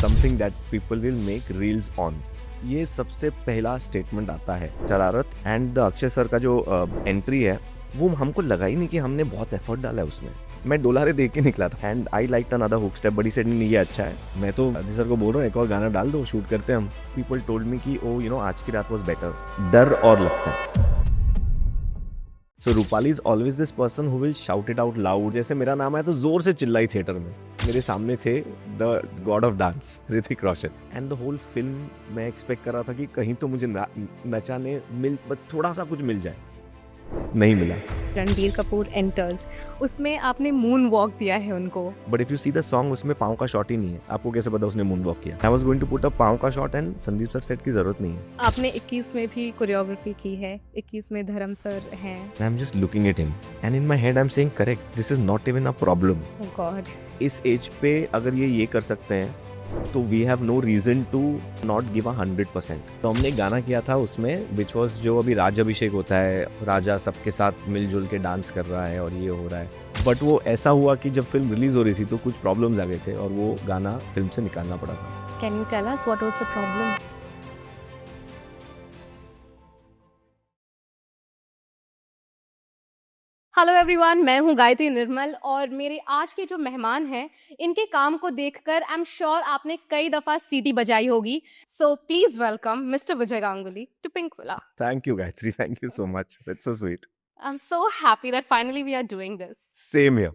something that people will make reels on. ये सबसे पहला स्टेटमेंट आता है शरारत एंड द अक्षय सर का जो एंट्री है वो हमको लगा ही नहीं कि हमने बहुत एफर्ट डाला है उसमें. मैं डोला रे देख के निकला था and I like another hook step बड़ी सेट नहीं ये अच्छा है. मैं तो अजी सर को बोल रहा हूँ एक और गाना डाल दो शूट करते हैं हम. पीपल टोल्ड मी कि ओ यू नो आज की रात वाज बेटर. डर और लगता है. So Rupali is always this person who will shout it out loud. जैसे मेरा नाम है तो जोर से चिल्लाई थिएटर में. मेरे सामने थे the god of dance, Hrithik Roshan. And the whole film मैं एक्सपेक्ट कर रहा था कि कहीं तो मुझे नचाने थोड़ा सा कुछ मिल जाए. नहीं मिला. रणबीर कपूर एंटर्स, उसमें आपने मून वॉक दिया है उनको. But if you see the song उसमें पाँव का शॉट ही नहीं है. आपको कैसे पता उसने मून वॉक किया? I was going to put up पाँव का shot and Sandeep sir set की जरूरत नहीं है. आपने 21 में भी कोरियोग्राफी की है. 21 में धर्म सर हैं. I am just looking at him and in my head I am saying correct, this is not even a problem. Oh god. इस एज पे अगर ये कर सकते हैं तो we have no reason to not give 100%. तो हमने गाना किया था उसमें विच वॉज जो अभी राज अभिषेक होता है, राजा सबके साथ मिलजुल के डांस कर रहा है और ये हो रहा है. बट वो ऐसा हुआ कि जब फिल्म रिलीज हो रही थी तो कुछ प्रॉब्लम्स आ गए थे और वो गाना फिल्म से निकालना पड़ा था. Can you tell us what was the problem? Hello everyone, मैं हूं गायत्री निर्मल और मेरे आज के जो मेहमान हैं इनके काम को देखकर आई एम श्योर आपने कई दफा सीटी बजाई होगी. So please welcome mister Vijay Ganguly to Pinkvilla. Thank you Gayatri, thank you so much. That's so sweet. I am so happy that finally we are doing this. Same here,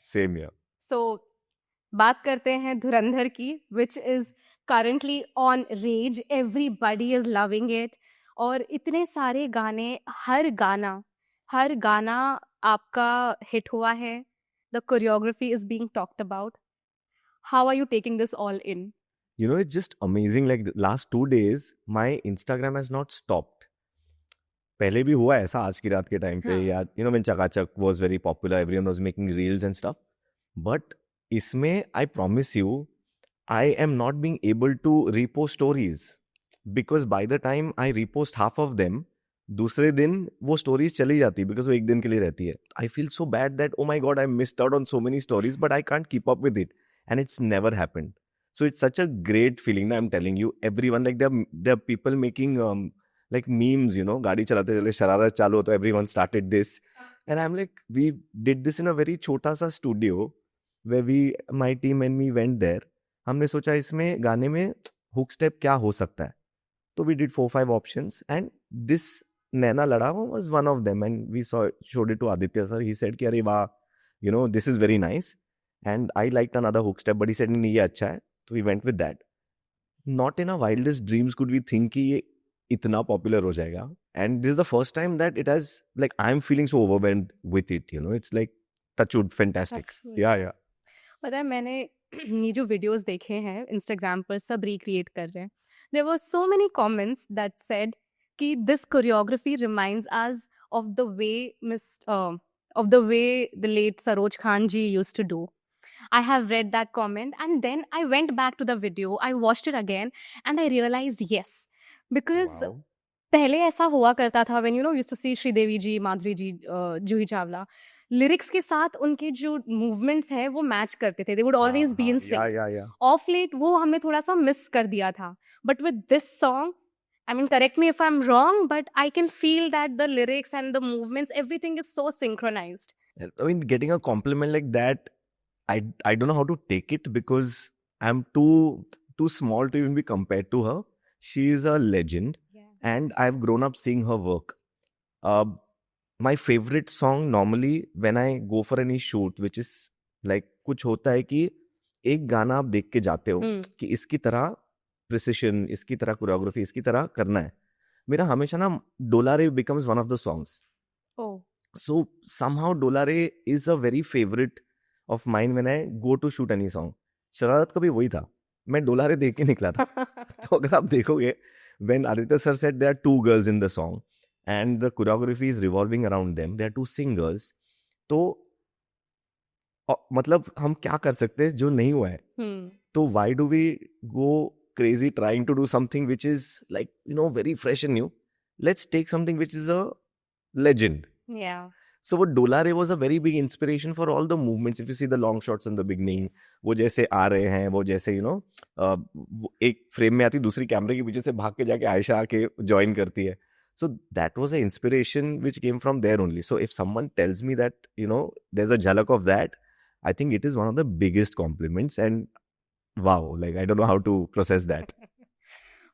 same here. So बात करते हैं धुरंधर की, which is currently on rage. Everybody is loving it और इतने सारे गाने, हर गाना आपका हिट हुआ है. The choreography is being talked about. How are you taking this all in? You know, it's just amazing. Like the last 2 days, my Instagram has not stopped. पहले भी हुआ ऐसा आज की रात के टाइम पे या you know when Chakachak was very popular, everyone was making reels and stuff. But इसमें I promise you, I am not being able to repost stories because by the time I repost half of them, दूसरे दिन वो stories चली जाती है because वो एक दिन के लिए रहती है. I feel so bad that oh my god I missed out on so many stories but I can't keep up with it and it's never happened. So it's such a great feeling. I am telling you everyone like there people making like memes, you know, गाड़ी चलाते चले शरारत चालू हो तो everyone started this and I am like we did this in a very छोटा सा studio where we my team and we went there. हमने सोचा इसमें गाने में हुक स्टेप क्या हो सकता है तो we did 4-5 options and this Naina Lada was one of them and we showed it to Aditya sir. He said कि अरे वाह, you know, this is very nice and I liked another hook step but he said नहीं ये अच्छा है तो we went with that. Not in our wildest dreams could we think कि ये इतना popular हो जाएगा and this is the first time that it has like I'm feeling so overwhelmed with it, you know, it's like touchwood, fantastic. Yeah. पता है मैंने ये जो वीडियोस देखे हैं इंस्टाग्राम पर सब रिक्रिएट कर रहे हैं. There were so many comments that said कि this choreography reminds us of the way the late Saroj Khan ji used to do. I have read that comment and then I went back to the video. I watched it again and I realized yes, because Wow. पहले ऐसा हुआ करता था when you know used to see Sridevi ji, Madhuri ji, Juhi Chawla, lyrics के साथ उनके जो movements है वो मैच करते थे. They would always be in sync. Yeah. Off late वो हमने थोड़ा सा मिस कर दिया था. But with this song, I mean, correct me if I'm wrong, but I can feel that the lyrics and the movements, everything is so synchronized. I mean, getting a compliment like that, I don't know how to take it because I'm too small to even be compared to her. She is a legend, and I've grown up seeing her work. My favorite song normally when I go for any shoot, which is like कुछ होता है कि एक गाना आप देख के जाते हो कि इसकी तरह प्रिसिशन, इसकी तरह कोरियोग्राफी, इसकी तरह करना है. मेरा हमेशा ना Dola Re becomes one of the songs. So somehow Dola Re is a very favourite of mine when I go to shoot any song. Shararat का भी वही था. मैं डोला रे देख के निकला था. तो अगर आप देखोगे when Aditya sir said there are 2 girls in the song and the choreography is revolving around them, there are 2 singers, तो मतलब हम क्या कर सकते हैं जो नहीं हुआ है. तो why do we go crazy trying to do something which is like, you know, very fresh and new. Let's take something which is a legend. Yeah. So वो Dola Re was a very big inspiration for all the movements. If you see the long shots in the beginning, वो जैसे आ रहे हैं, वो जैसे एक frame में आती, दूसरी कैमरे के पीछे से भाग के जाके आयशा आके ज्वाइन करती है. So that was an inspiration which came from there only. So if someone tells me that, there's a jhalak of that, I think it is one of the biggest compliments. And wow, like I don't know how to process that.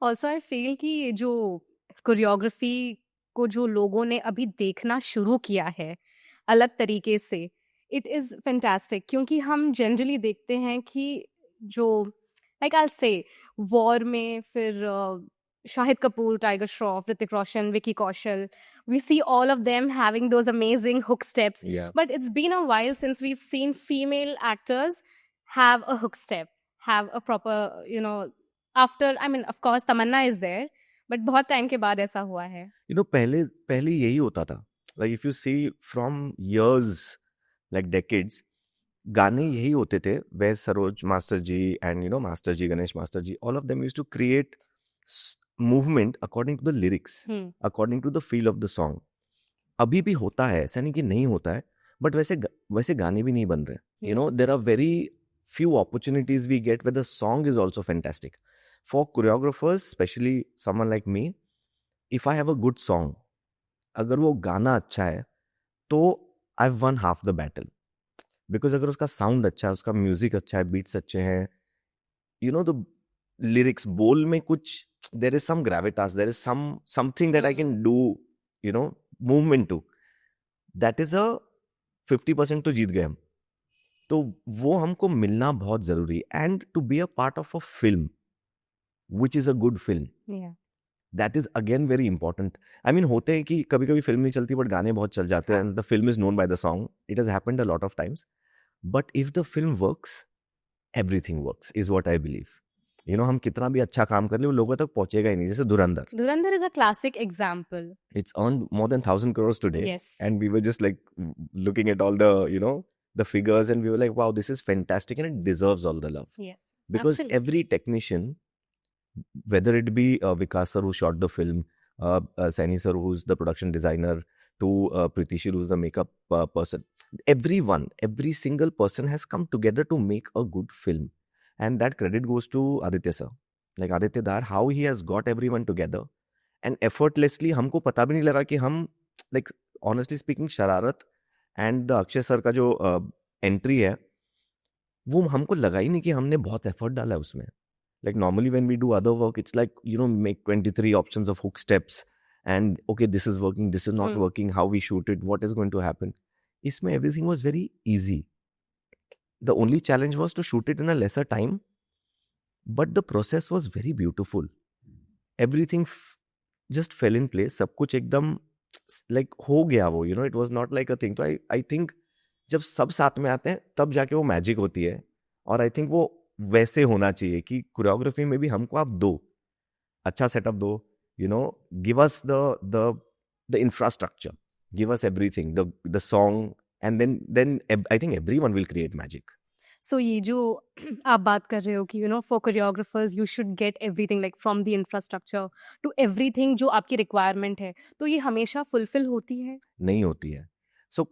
Also, I feel कि ये जो choreography को जो लोगों ने अभी देखना शुरू किया है अलग तरीके से, इट इज़ फैंटास्टिक. क्योंकि हम जनरली देखते हैं कि जो लाइक आई से वॉर में फिर Shahid Kapoor, tiger Shroff, Hrithik Roshan, Vicky Kaushal, we see all of them having those amazing hook steps. Yeah. But it's been a while since we've seen female actors have a hook step, have a proper, after, I mean, of course, Tamannaah is there, but बहुत time के बाद ऐसा हुआ है. पहले यही होता था. Like if you see from years, like decades, गाने यही होते थे where Saroj Master ji and Master ji, Ganesh Master ji, all of them used to create movement according to the lyrics, according to the feel of the song. अभी भी होता है, ऐसा नहीं कि नहीं होता है, but वैसे गाने भी नहीं बन रहे. There are very few opportunities we get where the song is also fantastic. For choreographers, especially someone like me, if I have a good song, अगर वो गाना अच्छा है तो I've won half the battle. Because अगर उसका sound अच्छा है, उसका म्यूजिक अच्छा है, बीट्स अच्छे हैं, the lyrics, बोल में कुछ, there is some gravitas, there is something that I can do, movement to. That is a 50% तो जीत गए हम. तो वो हमको मिलना बहुत जरूरी है. And to be a part of a film, which is a good film, that is again very important. I mean, होते हैं कि कभी कभी फिल्म नहीं चलती बट गाने बहुत चल जाते हैं and the film is known by the song. It has happened a lot of times. But if the film works, everything works, is what I believe. हम कितना भी अच्छा काम कर ले, वो लोगों तक पहुंचेगा ही नहीं. जैसे धुरंधर. Dhurandhar is a classic example. It's earned more than 1,000 crores today. Yes. And we were just like looking at all the, the figures, and we were like, wow, this is fantastic and it deserves all the love. Yes. Because absolutely. every technician, whether it be Vikas sir who shot the film, Saini sir who's the production designer, to Pritishi who's the makeup person, every single person has come together to make a good film. And that credit goes to Aditya sir. Like Aditya Dar, how he has got everyone together. And effortlessly, हमको पता भी नहीं लगा कि हम, like honestly speaking, शरारत and the Akshay sir का जो entry है, वो हमको लगा ही नहीं कि हमने बहुत effort डाला है उसमें. Like normally when we do other work, it's like, make 23 options of hook steps and okay, this is working, this is not working, how we shoot it, what is going to happen. Isme everything was very easy. The only challenge was to shoot it in a lesser time, but the process was very beautiful. Everything just fell in place. सब कुछ एकदम like हो गया वो, it was not like a thing. तो I think जब सब साथ में आते हैं तब जाके वो मैजिक होती है. और I think वो वैसे होना चाहिए कि कोरियोग्राफी में भी हमको आप दो अच्छा सेटअप दो, give us the infrastructure, give us everything, the song, and then I think everyone will create magic. So ये जो आप बात कर रहे हो कि for choreographers you should get everything, like from the infrastructure to everything जो आपकी requirement है, तो ये हमेशा fulfill होती है? नहीं होती है. So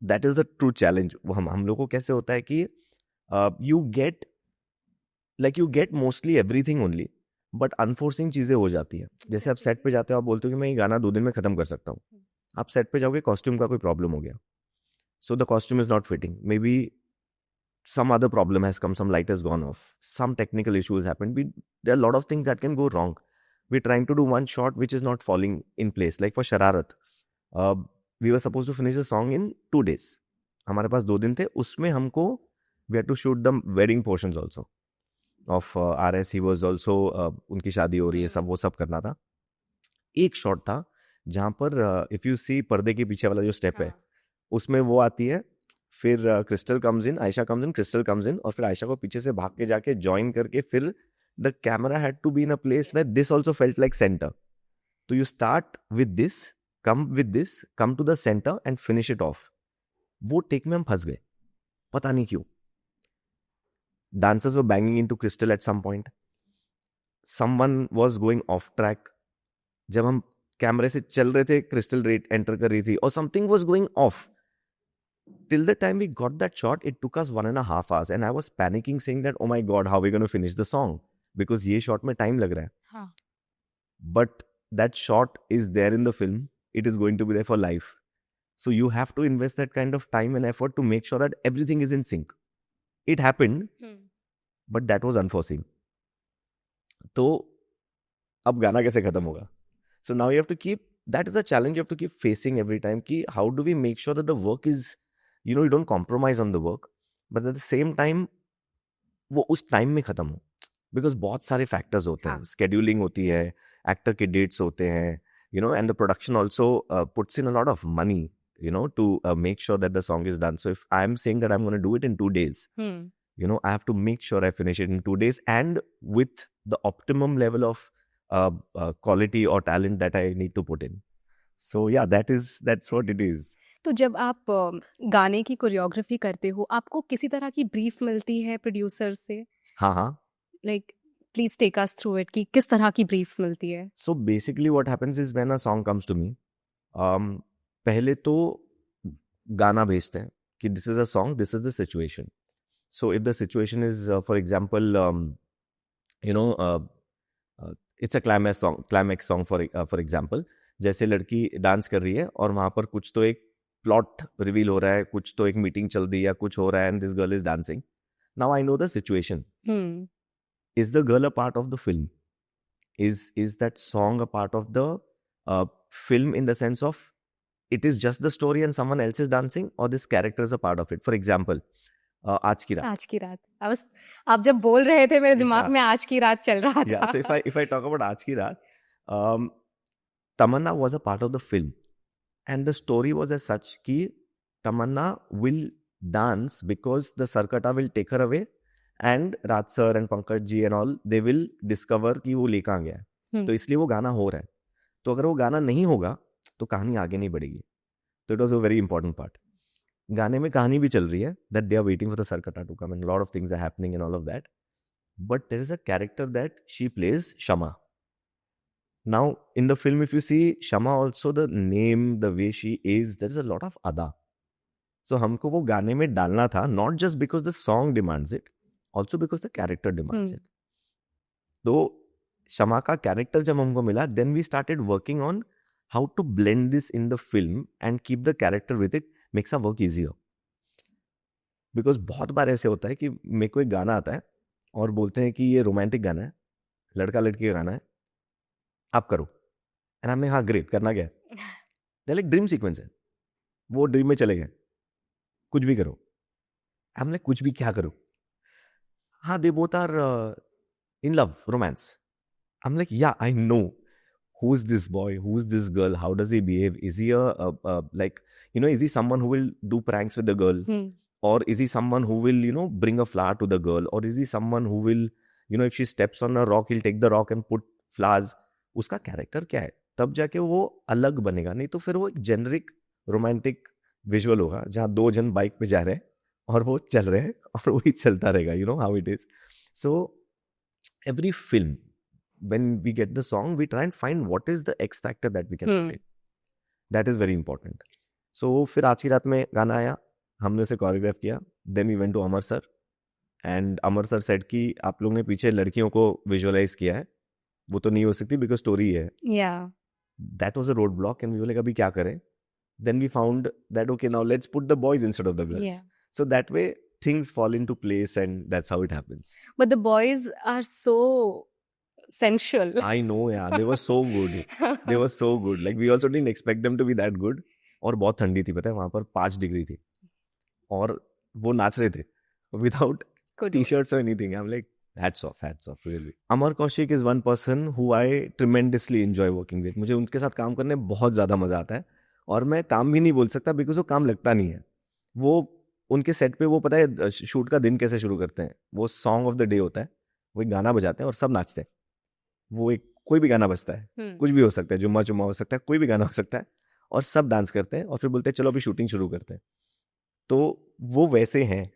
that is the true challenge. वो हम लोगों को कैसे होता है कि you get mostly everything only, but unforeseen चीजें हो जाती है. जैसे आप सेट पे जाते हो, आप बोलते हो कि मैं ये गाना 2 दिन में खत्म कर सकता हूँ. आप सेट पे जाओगे, कॉस्ट्यूम का कोई प्रॉब्लम हो गया, so the costume is not fitting, maybe some other problem has come, some light has gone off, some technical issues happened. There are a lot of things that can go wrong. We're trying to do one shot which is not falling in place. Like for Shararat, we were supposed to finish the song in 2 days. हमारे पास 2 दिन थे. उसमें हमको we had to shoot the wedding portions also of RS. He was also उनकी शादी हो रही है, वो सब करना था. एक शॉट था जहाँ पर if you see पर्दे के पीछे वाला जो स्टेप है, उसमें वो आती है, फिर crystal comes in, Ayesha comes in, crystal comes in, और फिर आयशा को पीछे से भाग के जाके ज्वाइन करके फिर the camera had to be in a place where this also felt like centre. तो you start with this, come to the centre and finish it off. वो टेक में हम फंस गए, पता नहीं क्यों. Dancers were banging into crystal at some point. Someone was going off track. जब हम कैमरे से चल रहे थे, क्रिस्टल रेट एंटर कर रही थी, और something was going of. till the time we got that shot, it took us 1.5 hours, and I was panicking, saying that, oh my god, how are we going to finish the song? Because ये shot में time लग रहा है. हाँ. But that shot is there in the film. It is going to be there for life. So you have to invest that kind of time and effort to make sure that everything is in sync. It happened, but that was unforeseen. तो अब गाना कैसे खत्म होगा? So now you have to keep, that is a challenge you have to keep facing every time. Ki how do we make sure that the work is, you don't compromise on the work, but at the same time वो उस time में खत्म हो. Because बहुत सारे factors होते हैं. Scheduling होती है, एक्टर के डेट्स होते हैं, and the production also puts in a lot of money, to make sure that the song is done. So if I'm saying that I'm going to do it in 2 days, I have to make sure I finish it in 2 days and with the optimum level of quality or talent that I need to put in. So yeah, that's what it is. तो जब आप गाने की choreography करते हो, आपको किसी तरह की ब्रीफ मिलती है प्रोड्यूसर से? हाँ. Like, please take us through it कि किस तरह की ब्रीफ मिलती है? So basically what happens is when a song comes to me, पहले तो गाना भेजते हैं कि this is a song, this is the situation. So if the situation is, for example, it's a climax song for example, जैसे लड़की dance कर रही है और वहाँ पर कुछ तो एक प्लॉट रिवील हो रहा है, कुछ तो एक मीटिंग चल रही है, कुछ हो रहा है, and this girl is dancing. Now I know the situation. Is the girl a part of the film? Is that song a part of the film in the sense of it is just the story and someone else is dancing, or this character is a part of it? For example, आज की रात. आप जब बोल रहे थे मेरे दिमाग में आज की रात चल रहा था. Yeah, so if I talk about आज की रात, Tamannaah was a part of the film, and the story was as such कि Tamannaah will dance because the Sarkata will take her away, and Raat sir and Pankaj ji and all, they will discover कि वो ले कहाँ गया है. तो इसलिए वो गाना हो रहा है. तो अगर वो गाना नहीं होगा तो कहानी आगे नहीं बढ़ेगी. तो it was a very important part. गाने में कहानी भी चल रही है, that they are waiting for the Sarkata to come and a lot of things are happening and all of that. But there is a character that she plays, Shama. Now in the film, if you see Shama also, the name, the way she is, there is a lot of ada. So हमको वो गाने में डालना था, not just because the song demands it, also because the character demands it. तो शमा का character जब हमको मिला, then we started working on how to blend this in the film and keep the character with it, makes our work easier. Because बहुत बार ऐसे होता है कि मेरे को एक गाना आता है और बोलते हैं कि ये रोमांटिक गाना है, लड़का लड़की का गाना है, आप करो. एंड हमने हाँ ग्रेट, करना क्या है? लाइक ड्रीम सीक्वेंस है, वो ड्रीम में चले गए, कुछ भी करो. हमने कुछ भी क्या करो? हाँ, they both are in love, romance. I'm like, yeah, I know. Who's this boy? Who's this girl? How does he behave? Is he is he someone who will do pranks with the girl? Or is he someone who will, bring a flower to the girl? Or is he someone who will, if she steps on a rock, he'll take the rock and put flowers? उसका character क्या है? तब जाके वो अलग बनेगा. नहीं तो फिर वो एक जेनरिक रोमांटिक विजुअल होगा जहाँ 2 जन बाइक पे जा रहे हैं और वो चल रहे हैं और वही चलता रहेगा. You know how it is. So every film, when we get the song, we try and find what is the X factor that we can play. That is very important. So फिर आज की रात में गाना आया, हमने उसे choreograph किया. Then we went to Amar sir, and Amar sir said कि आप लोग ने पीछे लड़कियों को विजुअलाइज किया है, वो तो नहीं हो सकती because स्टोरी है. Yeah. That was a roadblock, and we were like, अभी क्या करें? Then we found that okay, now let's put the boys instead of the girls. Yeah. So that way things fall into place, and that's how it happens. But the boys are so sensual. I know, yeah. They were so good. They were so good. Like we also didn't expect them to be that good. और बहुत ठंडी थी, पता है, वहाँ पर 5 degree थी और वो नाच रहे थे without t-shirts or anything. I'm like, hats off, really. Amar Kaushik is one person who I tremendously enjoy working with. मुझे उनके साथ काम करने बहुत ज़्यादा मज़ा आता है और मैं काम भी नहीं बोल सकता because वो काम लगता नहीं है. वो उनके सेट पे वो पता है शूट का दिन कैसे शुरू करते हैं. वो सॉन्ग ऑफ द डे होता है, वो एक गाना बजाते हैं और सब नाचते हैं. वो एक कोई भी गाना बजता है, कुछ भी हो सकता है, जुम्मा चुम्मा हो सकता है, कोई भी गाना हो सकता है और सब डांस करते हैं और फिर बोलते हैं चलो अभी शूटिंग शुरू करते हैं. तो वो वैसे हैं,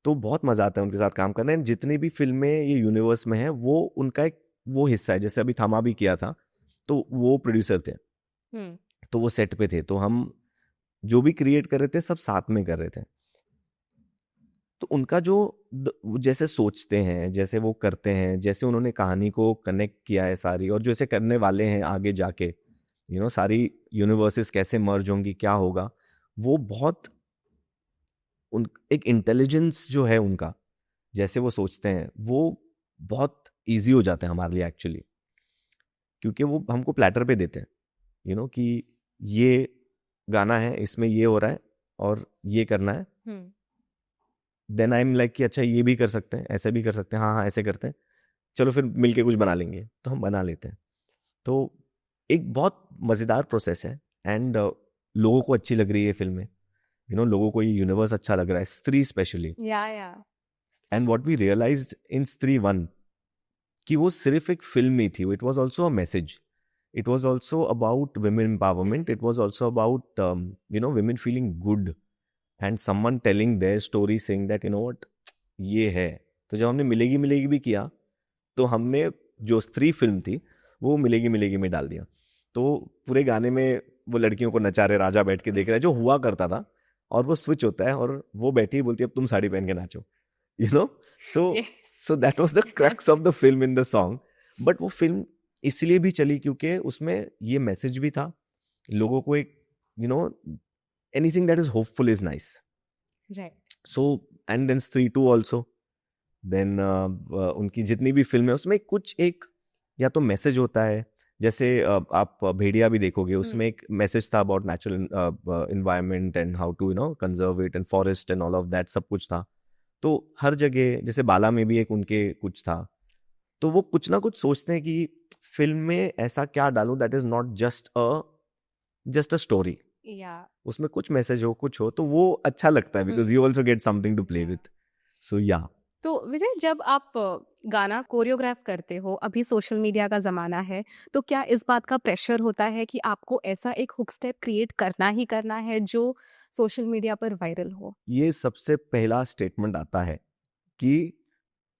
तो बहुत मज़ा आता है उनके साथ काम करने. जितनी भी फिल्में ये यूनिवर्स में है वो उनका एक वो हिस्सा है. जैसे अभी थामा भी किया था तो वो प्रोड्यूसर थे, तो वो सेट पे थे, तो हम जो भी क्रिएट कर रहे थे सब साथ में कर रहे थे। तो उनका जो वो जैसे सोचते हैं, जैसे वो करते हैं, जैसे उन्होंने कहानी को कनेक्ट किया है सारी, और जैसे करने वाले हैं आगे जाके, सारी यूनिवर्सेस कैसे मर्ज होंगी, क्या होगा, वो बहुत उन एक इंटेलिजेंस जो है उनका, जैसे वो सोचते हैं, वो बहुत इजी हो जाते हैं हमारे लिए एक्चुअली, क्योंकि वो हमको प्लेटर पे देते हैं, कि ये गाना है, इसमें ये हो रहा है और ये करना है। देन आई एम लाइक कि अच्छा ये भी कर सकते हैं, ऐसे भी कर सकते हैं, हाँ हाँ ऐसे करते हैं, चलो फिर मिलके कुछ बना लेंगे, तो हम बना लेते हैं। तो एक बहुत मज़ेदार प्रोसेस है, एंड लोगों को अच्छी लग रही है फिल्में, लोगों को ये यूनिवर्स अच्छा लग रहा है, स्त्री स्पेशली। या एंड व्हाट वी रियलाइज्ड इन स्त्री वन, कि वो सिर्फ एक फिल्म नहीं थी, it was also a message, it was also about women empowerment, it was also about women feeling good, and someone telling their story, saying that what ये है। तो जब हमने मिलेगी मिलेगी भी किया, तो हमने जो स्त्री फिल्म थी वो मिलेगी मिलेगी में डाल दिया। तो पूरे गाने में वो लड़कियों को नचा रहे, राजा बैठ के देख रहा है, जो हुआ करता था, और वो स्विच होता है और वो बैठी बोलती है अब तुम साड़ी पहन के नाचो, you know so so that was the crux of the film in the song. But वो फिल्म इसलिए भी चली क्योंकि उसमें ये मैसेज भी था लोगों को, एक anything that is hopeful is nice, right. So and then Stree two also, then उनकी जितनी भी फिल्म है उसमें कुछ एक या तो मैसेज होता है, जैसे आप भेड़िया भी देखोगे, उसमें एक मैसेज था about natural environment and how to conserve it, and forest and all of that, सब कुछ था। तो हर जगह, जैसे बाला में भी एक उनके कुछ था, तो वो कुछ ना कुछ सोचते हैं कि फिल्म में ऐसा क्या डालूं that is not just a story, या उसमें कुछ मैसेज हो, कुछ हो, तो वो अच्छा लगता है, because you also get something to play with. So या तो विजय, जब आप गाना कोरियोग्राफ करते हो, अभी सोशल मीडिया का ज़माना है, तो क्या इस बात का प्रेशर होता है कि आपको ऐसा एक हुक स्टेप क्रिएट करना ही करना है जो सोशल मीडिया पर वायरल हो? ये सबसे पहला स्टेटमेंट आता है कि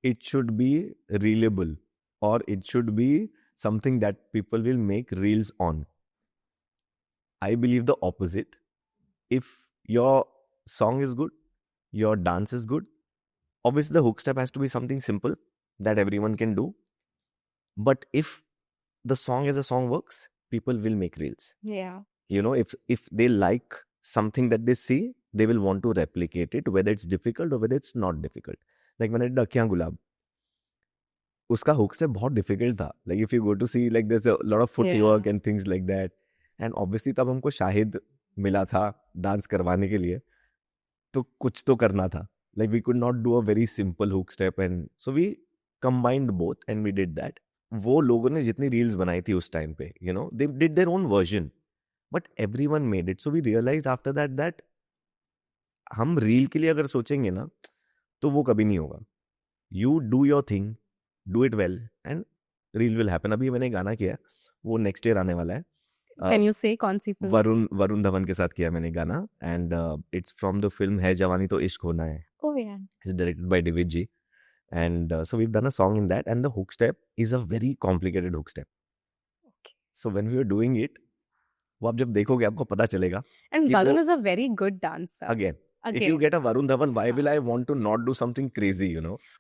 इट शुड बी रीलेबल, और it should be something that people will make reels on. I believe the opposite. If your song is good, your dance is good, obviously the hook step has to be something simple that everyone can do. But if the song as a song works, people will make reels. Yeah. If they like something that they see, they will want to replicate it, whether it's difficult or whether it's not difficult. Like when I did Akhiyan Gulab, उसका hook step बहुत difficult था, like if you go to see, like there is a lot of foot work and things like that, and obviously तब हमको शाहिद मिला था dance करवाने के लिए, तो कुछ तो करना था, like we could not do a very simple hook step, and so we combined both and we did that. वो लोगों ने जितनी रील्स बनाई थी उस टाइम पे, they did their own version, but everyone made it, so we realised after that that हम reel के लिए अगर सोचेंगे ना, तो वो कभी नहीं होगा। You do your thing, do it well, and reel will happen. अभी मैंने गाना किया है, वो नेक्स्ट ईयर आने वाला है। कैन यू से कौन सी फिल्म? वरुण धवन के साथ किया मैंने गाना, and it's from the film Hai Jawani Toh Ishq Hona Hai. Oh yeah. It's directed by David ji, and so we have done a song in that, and the hook step is a very complicated hook step. So when we are doing it, वो आप जब देखोगे आपको पता चलेगा। And Varun is a very good dancer. Again, if you get a Varun Dhawan, why will I want to not do something crazy?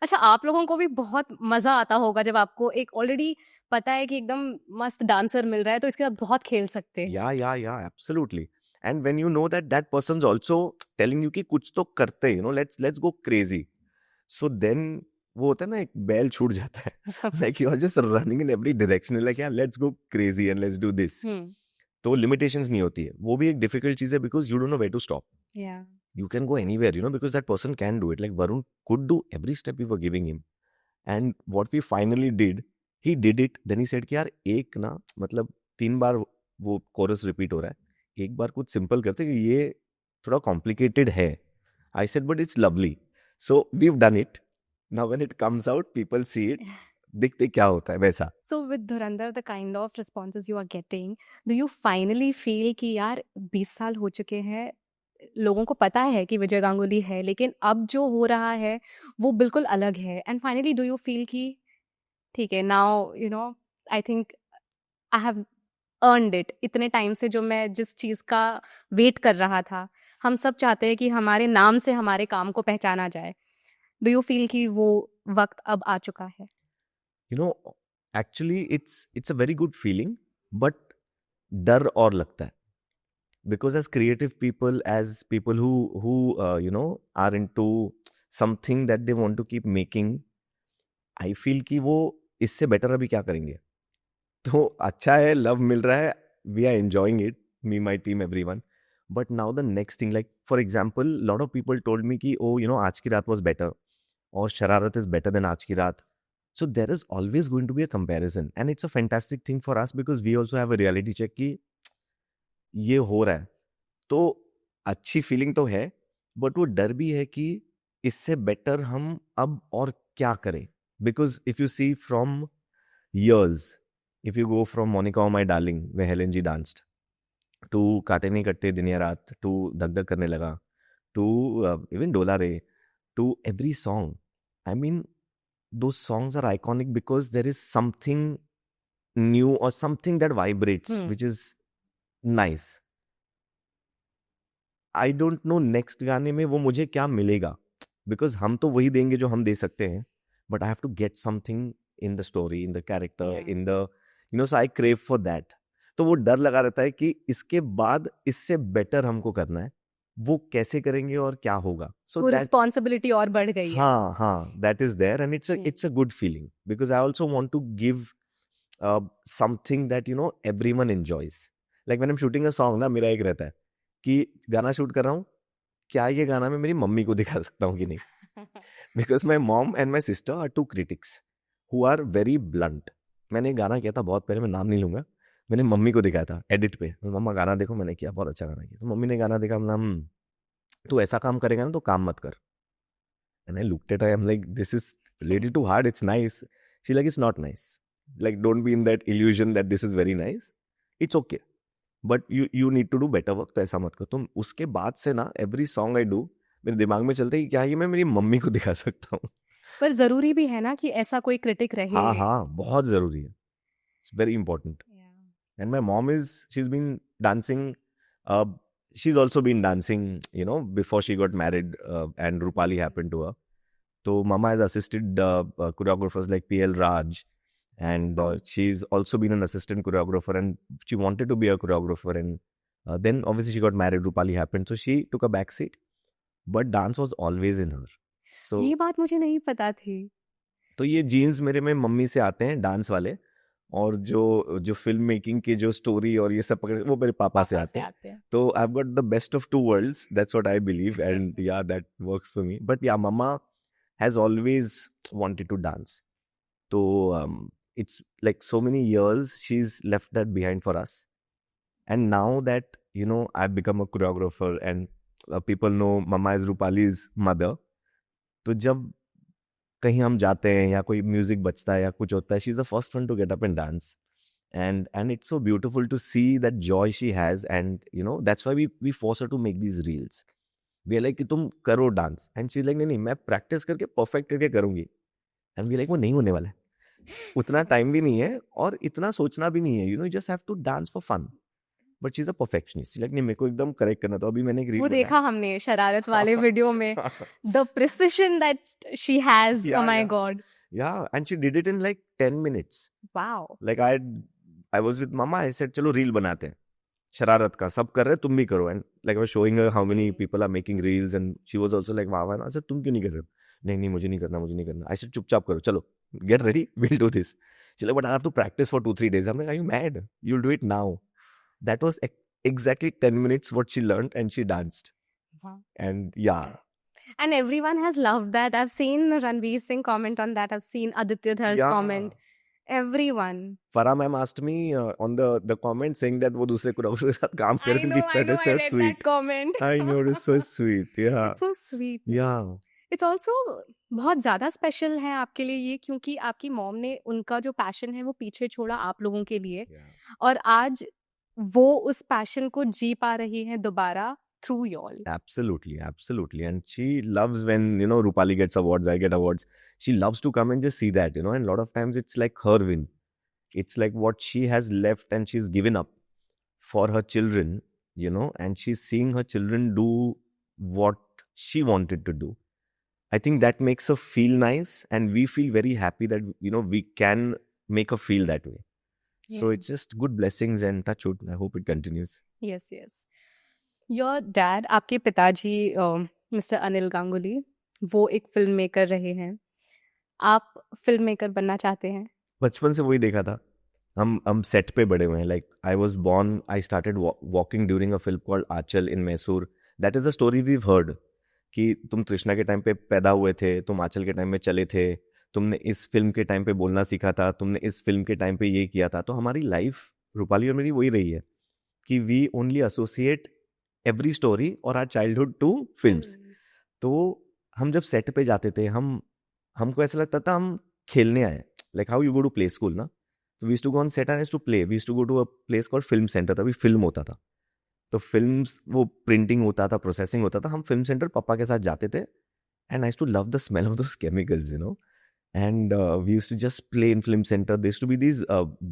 अच्छा, आप लोगों को भी बहुत मजा आता होगा जब आपको एक ऑलरेडी पता है कि एकदम मस्त डांसर मिल रहा है, तो इसके साथ बहुत खेल सकते हैं। Yeah, absolutely. And when you know that that person's also telling you कि कुछ तो करते हैं, let's go crazy. So then वो होता है ना, एक बैल छूट जाता है, like you are just running in every direction, like yeah, let's go crazy and let's do this. तो limitations नहीं होती है, वो भी एक difficult चीज है, because you don't know where to stop. Yeah. You can go anywhere, because that person can do it. Like Varun could do every step we were giving him. And what we finally did, he did it. Then he said कि यार एक ना, मतलब 3 बार वो coarse repeat हो रहा है, एक बार कुछ सिंपल करते कि ये थोड़ा कॉम्प्लिकेटेड है। I said but it's lovely. So we've done it. Now when it comes out, people see it. दिखते क्या होता है वैसा। So with Dhurandhar, the kind of responses you are getting, do you finally feel कि यार 20 साल हो चुके हैं, लोगों को पता है कि विजय गांगुली है, लेकिन अब जो हो रहा है वो बिल्कुल अलग है, and finally do you feel कि ठीक है, now I think I have earned it. इतने टाइम से जो मैं जिस चीज का वेट कर रहा था, हम सब चाहते हैं कि हमारे नाम से हमारे काम को पहचाना जाए. डू यू फील कि वो वक्त अब आ चुका है? You know, actually it's a very good feeling, but डर और लगता है. Because as creative people, as people who are into something that they want to keep making, I feel कि वो इससे बेटर अभी क्या करेंगे. तो अच्छा है, लव मिल रहा है, we are enjoying it, me, my team, everyone. But now the next thing, like for example, lot of people told me कि आज की रात was better, or Shararat is better than आज की रात. So there is always going to be a comparison, and it's a fantastic thing for us because we also have a reality check कि ये हो रहा है. तो अच्छी फीलिंग तो है, बट वो डर भी है कि इससे बेटर हम अब और क्या करें. Because if you see from years, if you go from Monica or My Darling, where Helen G danced, to काटे नहीं कटते दिन या रात, to धक धक करने लगा, to even Dola Re, to every song. I mean, those songs are iconic because there is something new or something that vibrates, which is nice. I don't know next गाने में वो मुझे क्या मिलेगा, बिकॉज हम तो वही देंगे जो हम दे सकते हैं, but I have to get something in the story, in the character, in the so I crave for that. तो वो डर लगा रहता है कि इसके बाद इससे बेटर हमको करना है, वो कैसे करेंगे और क्या होगा. सो रिस्पॉन्सिबिलिटी और बढ़ गई है. हाँ, that is there and it's a good feeling because I also want to give something that everyone enjoys. Like when I am shooting a song ना, मेरा एक रहता है कि गाना शूट कर रहा हूँ, क्या ये गाना मैं मेरी मम्मी को दिखा सकता हूँ कि नहीं. Because my mom and my sister are two critics who are very blunt. मैंने गाना किया था बहुत पहले, मैं नाम नहीं लूंगा, मैंने मम्मी को दिखाया था एडिट पे, मम्मा गाना देखो मैंने किया, बहुत अच्छा गाना किया. तो मम्मी ने गाना देखा, तू ऐसा काम करेगा ना तो काम मत कर. And I looked at, I am like, this is little too hard, it's nice. She like, it's not nice, like don't be in that illusion that this is very nice, it's okay, but you need to do better work. तो ऐसा मत करो. तो उसके बाद से ना every song I do, मेरे दिमाग में चलता है कि क्या ये मैं मेरी मम्मी को दिखा सकता हूँ. पर जरूरी भी है ना कि ऐसा कोई क्रिटिक रहे. हाँ, बहुत जरूरी है. It's very important. And my mom is, she is been dancing, she's also been dancing, before she got married, and Rupali happened to her. So Mama has assisted choreographers like PL Raj, and she's also been an assistant choreographer, and she wanted to be a choreographer, and then obviously she got married, Rupali happened, so she took a back seat, but dance was always in her. So ये बात मुझे नहीं पता थी. तो ये jeans मेरे में मम्मी से आते हैं, डांस वाले, और जो फिल्म मेकिंग की जो स्टोरी और ये सब पकड़, वो मेरे पापा से आते हैं. तो I have got the best of two worlds, that's what I believe, and yeah that works for me. But yeah mamma has always wanted to dance. तो it's like so many years she's left that behind for us, and now that I've become a choreographer and people know mama is Rupali's mother, तो जब कहीं हम जाते हैं या कोई music बजता है या कुछ होता है, she is the first one to get up and dance, and it's so beautiful to see that joy she has, and that's why we force her to make these reels. We are like कि तुम करो dance, and she's like नहीं मैं practice करके perfect करके करूंगी, and we are like वो नहीं होने वाला है, उतना टाइम भी नहीं है और इतना सोचना भी नहीं है, you just have to dance for fun. But she's a perfectionist. She's like नहीं, मेरे को एकदम करेक्ट करना. तो अभी मैंने एक रील वो देखा हमने शरारत वाले वीडियो में, the precision that she has. Oh my god. Yeah, and she did it in like 10 minutes. Wow. Like I was with mama, I said चलो रील बनाते हैं शरारत का, सब कर रहे हैं तुम भी करो, and like I was showing her how many people are making reels, and she was also like wow. I said तुम क्यों नहीं कर रहे हो? नहीं मुझे नहीं करना. I said चुपचाप करो, चलो get ready, we'll do this. She's like but I have to practice for 2-3 days. I'm like are you mad? You'll do it now. That was exactly 10 minutes what she learned, and she danced. Wow. And yeah. And everyone has loved that. I've seen Ranveer Singh comment on that. I've seen Aditya Dhar's comment. Everyone. Farah ma'am asked me on the comment saying that वो दूसरे choreographer के साथ काम कर रही थी. I know, I read sweet. That comment. I know, it is so sweet. Yeah. It's so sweet. Yeah. It's also बहुत ज़्यादा स्पेशल है आपके लिए ये, क्योंकि आपकी मॉम ने उनका जो पैशन है वो पीछे छोड़ा आप लोगों के लिए. और आज वो उस पैशन को जी पा रही है दोबारा through y'all. Absolutely. And she loves when, Rupali gets awards, I get awards. She loves to come and just see that, and a lot of times it's like her win. It's like what she has left and she's given up for her children, you know, and she's seeing her children do what she wanted to do. I think that makes her feel nice, and we feel very happy that, you know, we can make her feel that way. So Yeah. it's just good blessings and touch wood. I hope it continues. Yes, yes. Your dad, आपके पिताजी mister Anil Ganguly, वो एक film maker रहे हैं. आप film maker बनना चाहते हैं? बचपन से वही देखा था. हम सेट पे बड़े हुए हैं. Like I was born, I started walking during a film called Aanchal in Mysore. That is a story we've heard कि तुम तृष्णा के टाइम पे पैदा हुए थे, तुम आंचल के टाइम में चले थे, तुमने इस फिल्म के टाइम पे बोलना सीखा था, तुमने इस फिल्म के टाइम पे ये किया था. तो हमारी लाइफ, रूपाली और मेरी, वही रही है कि we only associate every story और आवर चाइल्डहुड टू फिल्म्स. तो हम जब सेट पे जाते थे, हमको ऐसा लगता था हम खेलने आए. Like how you go to play school ना. So we used to go on set and used to play. We used to go to a place called Film Center. तभी फिल्म होता था. तो फिल्म्स, वो प्रिंटिंग होता था, processing होता था. हम फिल्म सेंटर पापा के साथ जाते थे. And I used to love the smell of those chemicals, you know. And we used to just play in film center. There used to be these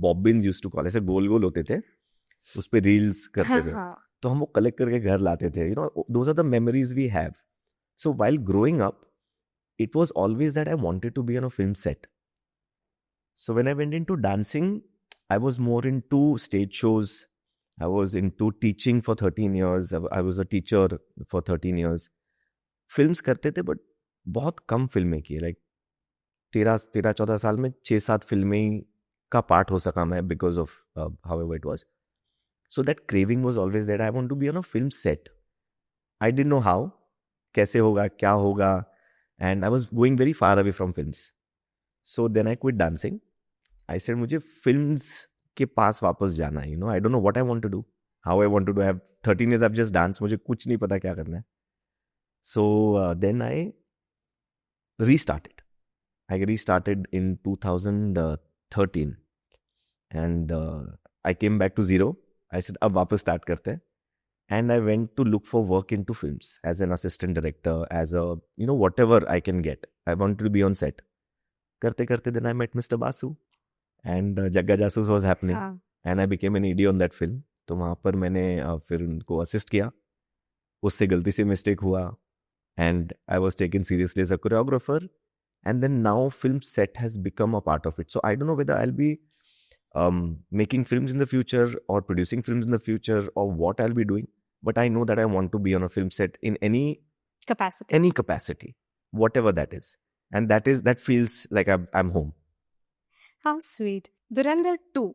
bobbins used to call. ऐसे गोल गोल होते थे. उस पे रील्स करते थे. तो हम वो कलेक्ट करके घर लाते थे. You know, those are the memories we have. So while growing up, it was always that I wanted to be on a film set. So when I went into dancing, I was more into stage shows. I was into teaching for 13 years. I was a teacher for 13 years. Films करते थे, but बहुत कम फिल्में की. Like 13-14 साल में 6-7 फिल्में का part हो सका मैं because of however it was. So that craving was always there. I want to be on a film set. I didn't know how. कैसे होगा, क्या होगा. And I was going very far away from films. So then I quit dancing. I said मुझे films के पास वापस जाना है. You know, I don't know what I want to do, how I want to do. I have 13 years, I've just danced. मुझे कुछ नहीं पता क्या करना है. So then I restarted. I restarted in 2013 and I came back to zero. I said अब वापस start करते हैं. And I went to look for work into films as an assistant director, as a, you know, whatever I can get. I wanted to be on set. करते करते then I met Mr. Basu. And जग्गा जासूस was happening. And I became an ED on that film. तो वहाँ पर मैंने फिर उनको assist किया. उससे गलती से मिस्टेक हुआ. And I was taken seriously as a choreographer. And then now film set has become a part of it. So I don't know whether I'll be making films in the future or producing films in the future or what I'll be doing. But I know that I want to be on a film set in any capacity, whatever that is. And that feels like I'm home. How sweet. Dhurandhar 2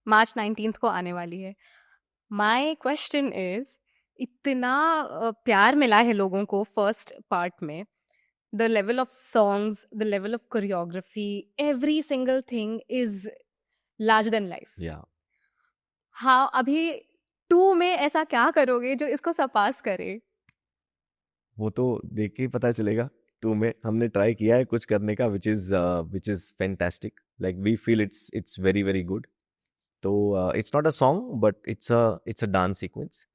March 19th को आने वाली है. My question is, इतना प्यार मिला है लोगों को फर्स्ट पार्ट में. The level of songs, the level of choreography, every single thing is larger than life. Yeah. हाँ, अभी 2 में ऐसा क्या करोगे जो इसको सरपास करे? वो तो देख के ही पता चलेगा. 2 में हमने ट्राई किया है कुछ करने का, which is fantastic. Like we feel it's very very good. तो it's not a song but it's a dance sequence.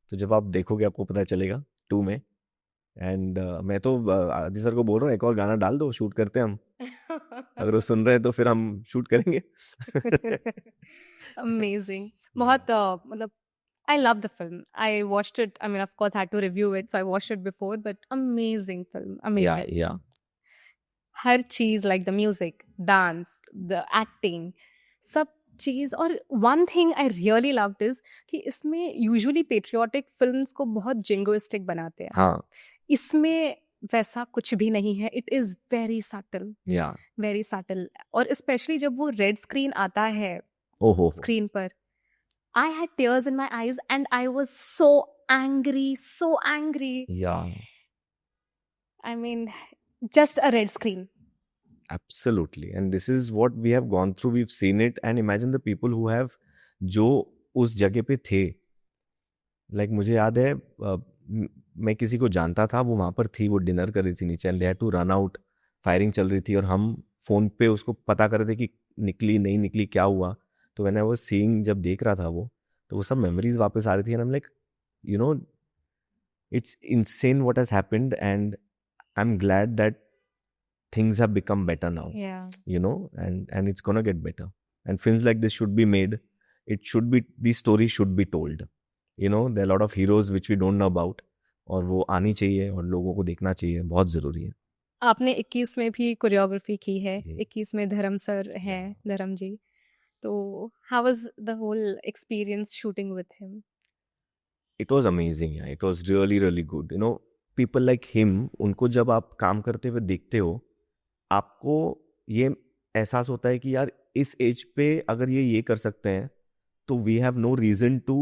तो जब आप देखोगे आपको पता चलेगा 2 में. एंड मैं तो आदि सर को बोल रहा हूँ एक और गाना डाल दो, शूट करते हैं हम. अगर वो सुन रहे हैं तो फिर हम शूट करेंगे. Amazing. बहुत मतलब I love the film. I watched it. I mean, of course, I had to review it, so I watched it before. But amazing film, amazing. Yeah. हर चीज, like the music, dance, the acting, सब चीज. और one thing I really loved is कि इसमें usually patriotic films को बहुत jingoistic बनाते हैं. हाँ. इसमें वैसा कुछ भी नहीं है. It is very subtle. Yeah. Very subtle. और especially जब वो red screen आता है screen पर, I had tears in my eyes and I was so angry. Yeah. I mean, just a red screen. Absolutely. And this is what we have gone through. We've seen it. And imagine the people who have, जो उस जगह पे थे. Like मुझे याद है, मैं किसी को जानता था, वो वहाँ पर थी, वो डिनर कर रही थी नीचे. And they had to run out. Firing चल रही थी और हम फोन पे उसको पता कर रहे थे कि निकली नहीं निकली, क्या हुआ. तो when I was seeing, जब देख रहा था वो, तो वो सब मेमोरीज वापस आ रही थी. And I'm like, you know, it's insane what has happened. And I'm glad that things have become better now. Yeah. You know, and it's gonna get better. and films like this should be made. It should be, these stories should be told. You know, there are a lot of heroes which we don't know about, और वो आनी चाहिए और लोगों को देखना चाहिए, बहुत ज़रूरी है. आपने 21 में भी कोरियोग्राफी की है. जी. 21 में धर्म सर हैं, धर्म जी. तो how was the whole experience shooting with him? It was amazing, yeah. It was really really good. You know, people like him, उनको जब आप काम करते हुए देखते हो, आपको ये एहसास होता है कि यार इस एज पे अगर ये कर सकते हैं, तो we have no reason to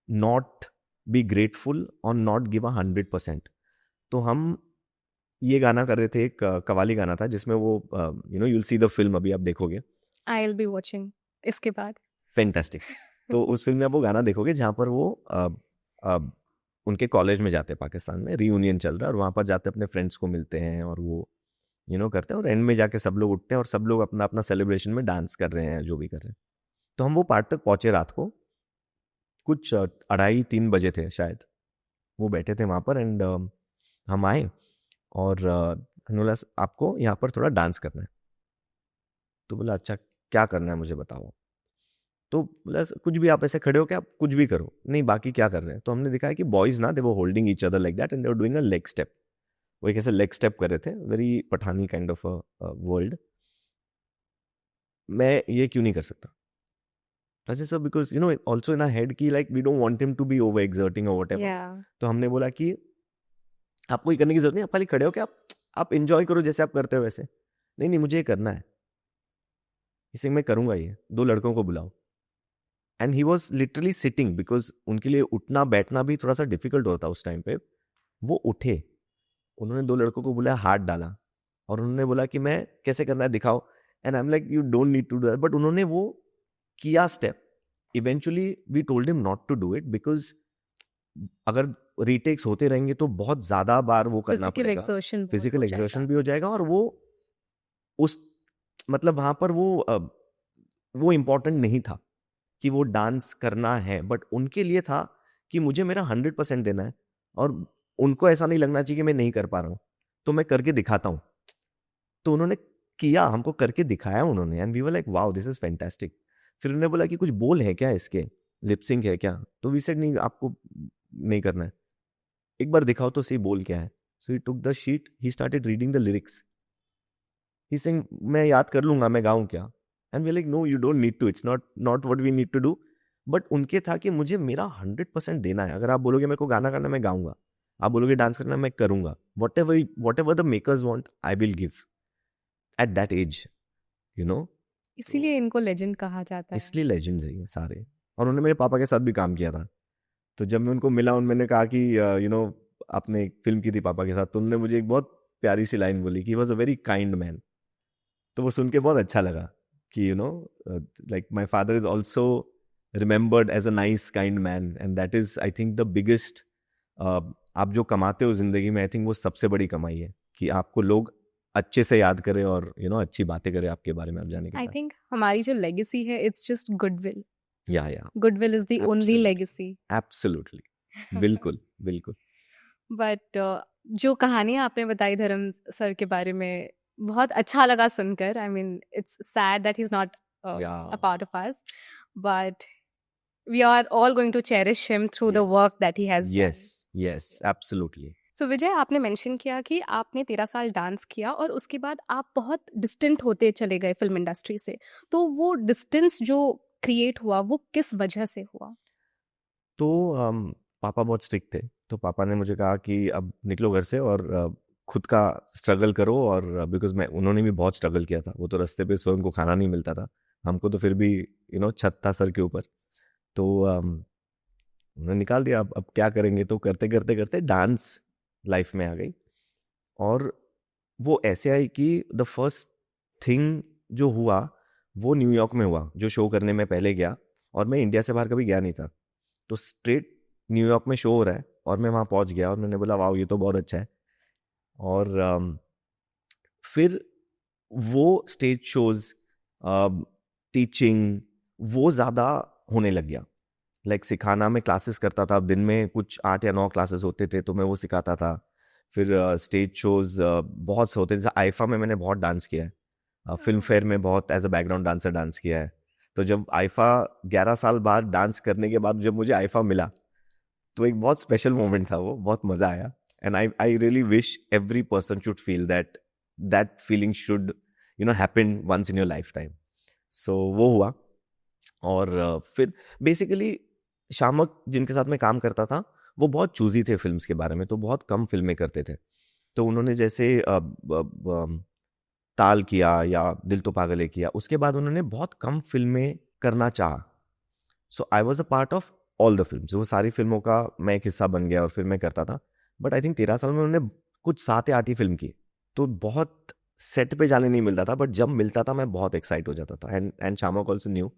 not be grateful और नॉट गिव 100%. तो हम ये गाना कर रहे थे, एक कवाली गाना था जिसमें वो you know, you'll see the film, अभी आप देखोगे. आई विल बी वॉचिंग इसके बाद. फैंटास्टिक. तो उस फिल्म में आप वो गाना देखोगे जहाँ पर वो उनके कॉलेज में जाते हैं, पाकिस्तान में रीयूनियन चल रहा है, और वहाँ पर जाते अपने फ्रेंड्स को मिलते हैं और वो यू नो करते हैं, और एंड में जाके सब लोग उठते हैं और सब लोग अपना अपना सेलिब्रेशन में डांस कर रहे हैं, जो भी कर रहे हैं. तो हम वो पार्ट तक पहुँचे रात को, कुछ 2:30-3 बजे थे शायद. वो बैठे थे वहाँ पर, एंड हम आए और बोला आपको यहाँ पर थोड़ा डांस करना है. तो बोला अच्छा क्या करना है मुझे बताओ. तो बोला कुछ भी, आप ऐसे खड़े हो क्या, आप कुछ भी करो. नहीं, बाकी क्या कर रहे हैं. तो हमने दिखाया कि बॉयज ना, दे वो holding each other like that and they were doing a leg step. वो एक ऐसे लेग स्टेप कर रहे थे, very Pathani kind of world. मैं ये क्यों नहीं कर सकता. ऐसे सब because you know also in our head की like we don't want him to be over exerting और व्हाटएवर. तो हमने बोला कि आपको ये करने की जरूरत नहीं, आप खाली खड़े हो क्या, आप एंजॉय करो जैसे आप करते हो वैसे. नहीं नहीं, मुझे ये करना है, इसे मैं करूंगा, ये 2 लड़कों को बुलाओ. And he was literally sitting, because उनके लिए उठना बैठना भी थोड़ा सा डिफिकल्ट होता उस टाइम पे. वो उठे, उन्होंने 2 लड़कों को बुलाया, हाथ डाला और उन्होंने बोला कि मैं कैसे करना है दिखाओ. And I am like you don't need to do that, but उन्होंने वो किया step. Eventually we told him not to do it, because अगर रीटेक्स होते रहेंगे तो बहुत ज्यादा बार वो करना पड़ेगा, फिजिकल एक्सर्शन भी हो जाएगा, और वो उस मतलब वहां पर वो इम्पोर्टेंट नहीं था कि वो डांस करना है, बट उनके लिए था कि मुझे मेरा 100% देना है, और उनको ऐसा नहीं लगना चाहिए कि मैं नहीं कर पा रहा हूँ, तो मैं करके दिखाता हूँ. तो उन्होंने किया, हमको करके दिखाया उन्होंने, and we were like wow this is fantastic. फिर उन्होंने बोला कि कुछ बोल है क्या इसके, लिपसिंग है क्या. तो वी सेड नहीं, आपको नहीं करना है, एक बार दिखाओ तो सही बोल क्या है. So he took the sheet, he started reading the lyrics. He saying मैं याद कर लूंगा, मैं गाऊं क्या. And we like no you don't need to, it's not what we need to do. But उनके था कि मुझे मेरा 100% देना है. अगर आप बोलोगे मेरे को गाना करना, मैं गाऊंगा. आप बोलोगे डांस करना, मैं करूंगा. Whatever the makers want, I will give at that age, you know. इसीलिए इनको लेजेंड कहा जाता है. इसलिए लेजेंड्स है ये सारे. और उन्होंने मेरे पापा के साथ भी काम किया था. तो जब मैं उनको मिला, मैंने कहा कि यू नो आपने एक फिल्म की थी पापा के साथ, तो उन्होंने मुझे एक बहुत प्यारी सी लाइन बोली कि he was a very kind man. तो वो सुन के बहुत अच्छा लगा कि you know like my father is also remembered as a nice kind man, and that is I think the biggest. आप जो कमाते हो जिंदगी में, आई थिंक वो सबसे बड़ी कमाई है कि आपको लोग अच्छे से याद करें और यू नो अच्छी बातें करें आपके बारे में, आप जाने के आई बाद. थिंक हमारी जो लेगेसी है, इट्स जस्ट गुडविल. या goodwill is the only legacy. Absolutely, बिल्कुल बिल्कुल. बट जो कहानी आपने बताई धर्म सर के बारे में, बहुत अच्छा लगा सुनकर. I mean it's sad that he is not a part of us, but we are all going to cherish him through the work that he has done. Yes, absolutely. So विजय, आपने mention किया कि आपने 13 साल dance किया और उसके बाद आप बहुत डिस्टेंट होते चले गए फिल्म इंडस्ट्री से. तो वो डिस्टेंस जो क्रिएट हुआ, वो किस वजह से हुआ? तो पापा बहुत स्ट्रिक्ट थे, तो पापा ने मुझे कहा कि अब निकलो घर से और खुद का स्ट्रगल करो. और बिकॉज उन्होंने भी बहुत स्ट्रगल किया था. वो तो रास्ते पे स्वयं को खाना नहीं मिलता था, हमको तो फिर भी यू नो छत था सर के ऊपर. तो उन्होंने निकाल दिया. अब क्या करेंगे. तो करते करते करते डांस लाइफ में आ गई, और वो ऐसे आई कि द फर्स्ट थिंग जो हुआ वो न्यूयॉर्क में हुआ, जो शो करने में पहले गया, और मैं इंडिया से बाहर कभी गया नहीं था. तो स्ट्रेट न्यूयॉर्क में शो हो रहा है और मैं वहाँ पहुँच गया, और मैंने बोला वाह ये तो बहुत अच्छा है. और फिर वो स्टेज शोज, टीचिंग, वो ज़्यादा होने लग गया. लाइक सिखाना, मैं क्लासेस करता था, दिन में कुछ 8 या 9 क्लासेस होते थे, तो मैं वो सिखाता था. फिर स्टेज शोज बहुत से होते थे. जैसे आईफा में मैंने बहुत डांस किया है, फिल्म फेयर में बहुत as a background dancer dance किया है. तो जब आईफा 11 साल बाद डांस करने के बाद जब मुझे आईफा मिला तो एक बहुत स्पेशल मोमेंट था वो, बहुत मजा आया. And I really wish every person should feel that feeling should happen once in your life time. So वो हुआ. और फिर बेसिकली शामक जिनके साथ मैं काम करता था वो बहुत चूजी थे फिल्म्स के बारे में, तो बहुत कम फिल्में करते थे. तो उन्होंने जैसे ताल किया या दिल तो पागल है किया, उसके बाद उन्होंने बहुत कम फिल्में करना चाहा. So I was a part of all the films. वो सारी फिल्मों का मैं एक हिस्सा बन गया और फिर मैं करता था. बट आई थिंक 13 साल में उन्होंने कुछ 7 या 8 ही फिल्म की, तो बहुत सेट पे जाने नहीं मिलता था. बट जब मिलता था मैं बहुत एक्साइट हो जाता था. एंड शामक ऑल्सो न्यू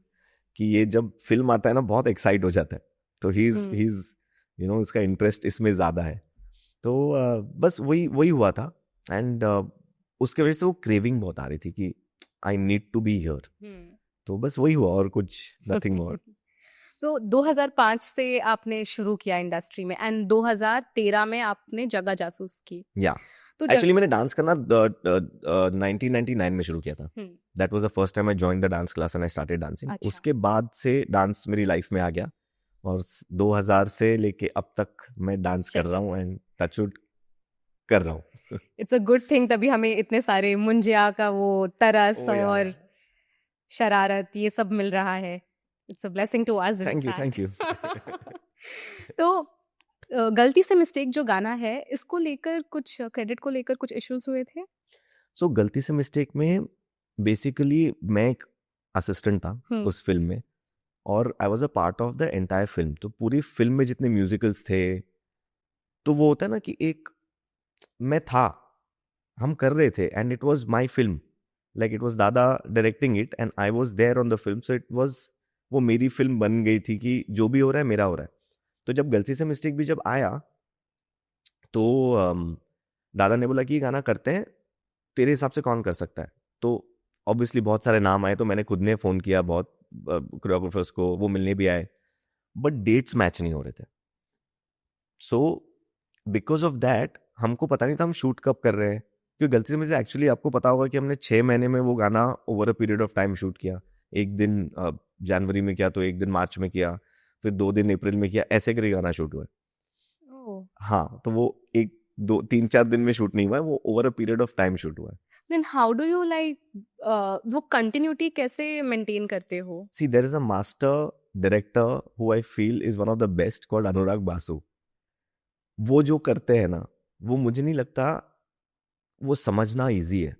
कि ये जब फिल्म आता है ना बहुत एक्साइट हो जाता है. तो ही इज इसका इंटरेस्ट इसमें ज़्यादा है. तो बस वही वही हुआ था. एंड उसके वजह से वो क्रेविंग बहुत आ रही थी कि I need to be here. तो बस वही हुआ और कुछ नथिंग मोर. तो 2005 से आपने शुरू किया इंडस्ट्री में एंड 2013 में आपने जगह जासूस की. या तो एक्चुअली मैंने डांस करना 1999 में शुरू किया था. That was the first time I joined the dance class and I started dancing. उसके बाद से डांस मेरी लाइफ में आ गया और 2000 से लेके अब तक मैं डांस कर रहा हूँ एंड टचवुड कर रहा हूँ. इट्स अ गुड थिंग, तभी हमें इतने सारे मुंजिया का वो तरस और शरारत ये सब मिल रहा है. It's a blessing to us. Thank you. तो गलती से मिस्टेक जो गाना है इसको लेकर कुछ क्रेडिट को लेकर कुछ इश्यूज हुए थे? सो गलती से मिस्टेक में बेसिकली मैं एक असिस्टेंट था उस फिल्म में और आई was a part of the entire film. तो पूरी फिल्म में जितने म्यूजिकल्स थे तो वो होता है ना कि एक मैं था, हम कर रहे थे and it was my film, like it was दादा directing it and I was there on the film. So it was वो मेरी फिल्म बन गई थी कि जो भी हो रहा है मेरा हो रहा है. तो जब गलती से मिस्टेक भी जब आया तो दादा ने बोला कि ये गाना करते हैं, तेरे हिसाब से कौन कर सकता है. तो ऑब्वियसली बहुत सारे नाम आए, तो मैंने खुद ने फ़ोन किया बहुत कोरियोग्राफर्स को, वो मिलने भी आए बट डेट्स मैच नहीं हो रहे थे. सो बिकॉज ऑफ दैट हमको पता नहीं था हम शूट कब कर रहे हैं. क्योंकि गलती से मुझे एक्चुअली आपको पता होगा कि हमने 6 महीने में वो गाना over a period of time shoot किया. एक दिन जनवरी में किया, तो एक दिन मार्च में किया, फिर 2 दिन अप्रैल में किया, ऐसे करके गाना शूट हुआ. हाँ, तो वो एक 2-3-4 दिन में शूट नहीं हुआ है, वो over a period of time shoot हुआ है. Then how do you वो कंटिन्यूटी कैसे मेंटेन करते हो? See, there is a master director who I feel is one of the best called अनुराग बासु. वो जो करते हैं ना, वो मुझे नहीं लगता वो समझना इजी है.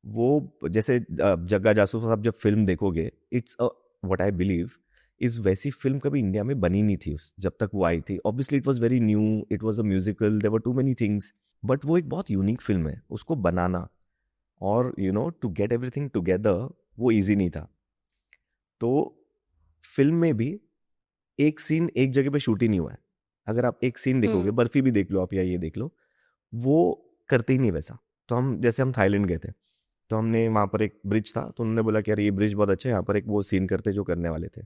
वो जैसे जग्गा जासूस आप जब फिल्म देखोगे, it's what I believe is वैसी फिल्म कभी इंडिया में बनी नहीं थी जब तक वो आई थी. Obviously it was very new, it was a musical, there were too many things, but वो एक बहुत यूनिक फिल्म है. उसको बनाना और टू गेट एवरीथिंग टुगेदर वो इजी नहीं था. तो फिल्म में भी एक सीन एक जगह पे शूट ही नहीं हुआ है. अगर आप एक सीन देखोगे, बर्फी भी देख लो आप या ये देख लो, वो करते ही नहीं वैसा. तो हम थाईलैंड गए थे, तो हमने वहाँ पर एक ब्रिज था, तो उन्होंने बोला कि यार ये ब्रिज बहुत अच्छा है, यहाँ पर एक वो सीन करते जो करने वाले थे.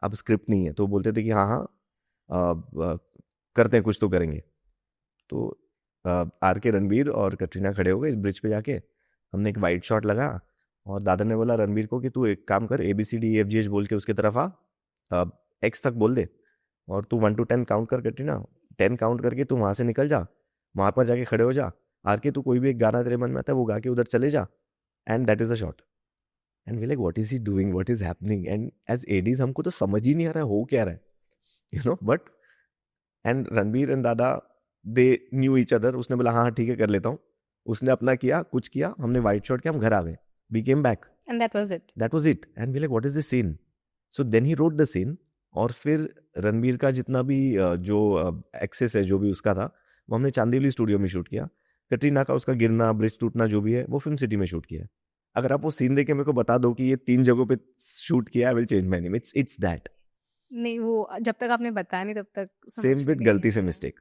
अब स्क्रिप्ट नहीं है, तो बोलते थे कि हाँ हाँ करते हैं, कुछ तो करेंगे. तो आर के रणबीर और कटरीना खड़े हो गए इस ब्रिज पे जाके. हमने एक वाइड शॉट लगा और दादा ने बोला रणबीर को कि तू एक काम कर, ABCDEFGH बोल के उसके तरफ आ, एक्स तक बोल दे और तू 1 to 10 काउंट कर कटरीना, 10 काउंट करके तू वहाँ से निकल जा, वहाँ पर जाके खड़े हो जा. आर के तू कोई भी एक गाना तेरे मन में आता है वो गा के उधर चले जा, and that is the shot. And we like what is he doing, what is happening. And as ADs हमको तो समझ ही नहीं आ रहा है हो क्या रहा है, बट एंड रणबीर एंड दादा दे न्यू ईच अदर. उसने बोला हाँ ठीक है कर लेता हूँ. उसने अपना किया, कुछ किया, हमने वाइट शॉट किया, हम घर आ गए, we came back and that was it. And we like what is this scene. So then he wrote the scene. और फिर रणबीर का जितना भी जो एक्सेस है जो भी उसका था, वो हमने चांदीवली स्टूडियो में शूट किया. कटरीना का उसका गिरना, ब्रिज टूटना जो भी है, वो फिल्म सिटी में शूट किया. अगर आप वो सीन देख के मेरे को बता दो कि ये 3 जगहों पे शूट किया, I will change my name. It's that. नहीं, वो जब तक आपने बताया नहीं तब तक सेम विद गलती से मिस्टेक,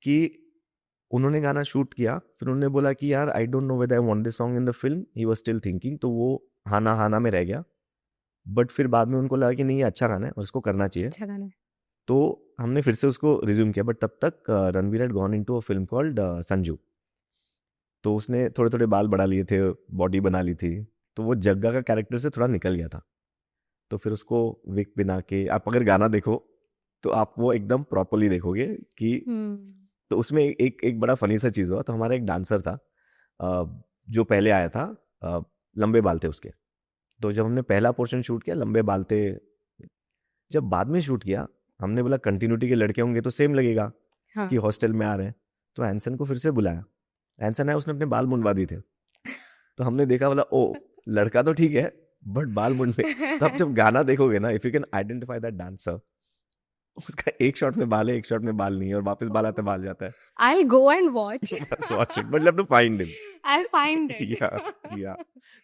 कि उन्होंने गाना शूट किया, फिर उन्होंने बोला कि यार I don't know whether I want this song in the film. He was still thinking, तो वो हाना हाना में रह गया. बट फिर बाद में उनको लगा कि नहीं अच्छा गाना है और इसको करना चाहिए, अच्छा गाना है. तो हमने फिर से उसको रिज्यूम किया. बट तब तक Ranbir had gone into a film called Sanju. तो उसने थोड़े थोड़े बाल बढ़ा लिए थे, बॉडी बना ली थी, तो वो जग्गा का कैरेक्टर से थोड़ा निकल गया था। तो फिर उसको विग बना के, आप अगर गाना देखो तो आप वो एकदम प्रॉपरली देखोगे कि तो उसमें एक बड़ा फनी सा चीज़ हुआ। तो हमारा एक डांसर था जो पहले आया था, लंबे बाल थे उसके। तो जब हमने पहला पोर्शन शूट किया, लंबे बाल थे। जब बाद में शूट किया, हमने बोला कंटिन्यूटी के लड़के होंगे तो सेम लगेगा कि हॉस्टल में आ रहे हैं। तो एंसन को फिर से बुलाया, एंसन आया, उसने अपने बाल मुंडवा दिए थे। तो हमने देखा, बोला ओ लड़का तो ठीक है बट बाल मुंडवे। तो अब जब गाना देखोगे ना, if you can identify that dancer, उसका एक शॉट में बाल है, एक शॉट में बाल नहीं है, और वापस बाल आते बाल जाता है। I'll go and watch. Must watch it, but you have to find him. I'll find it. Yeah.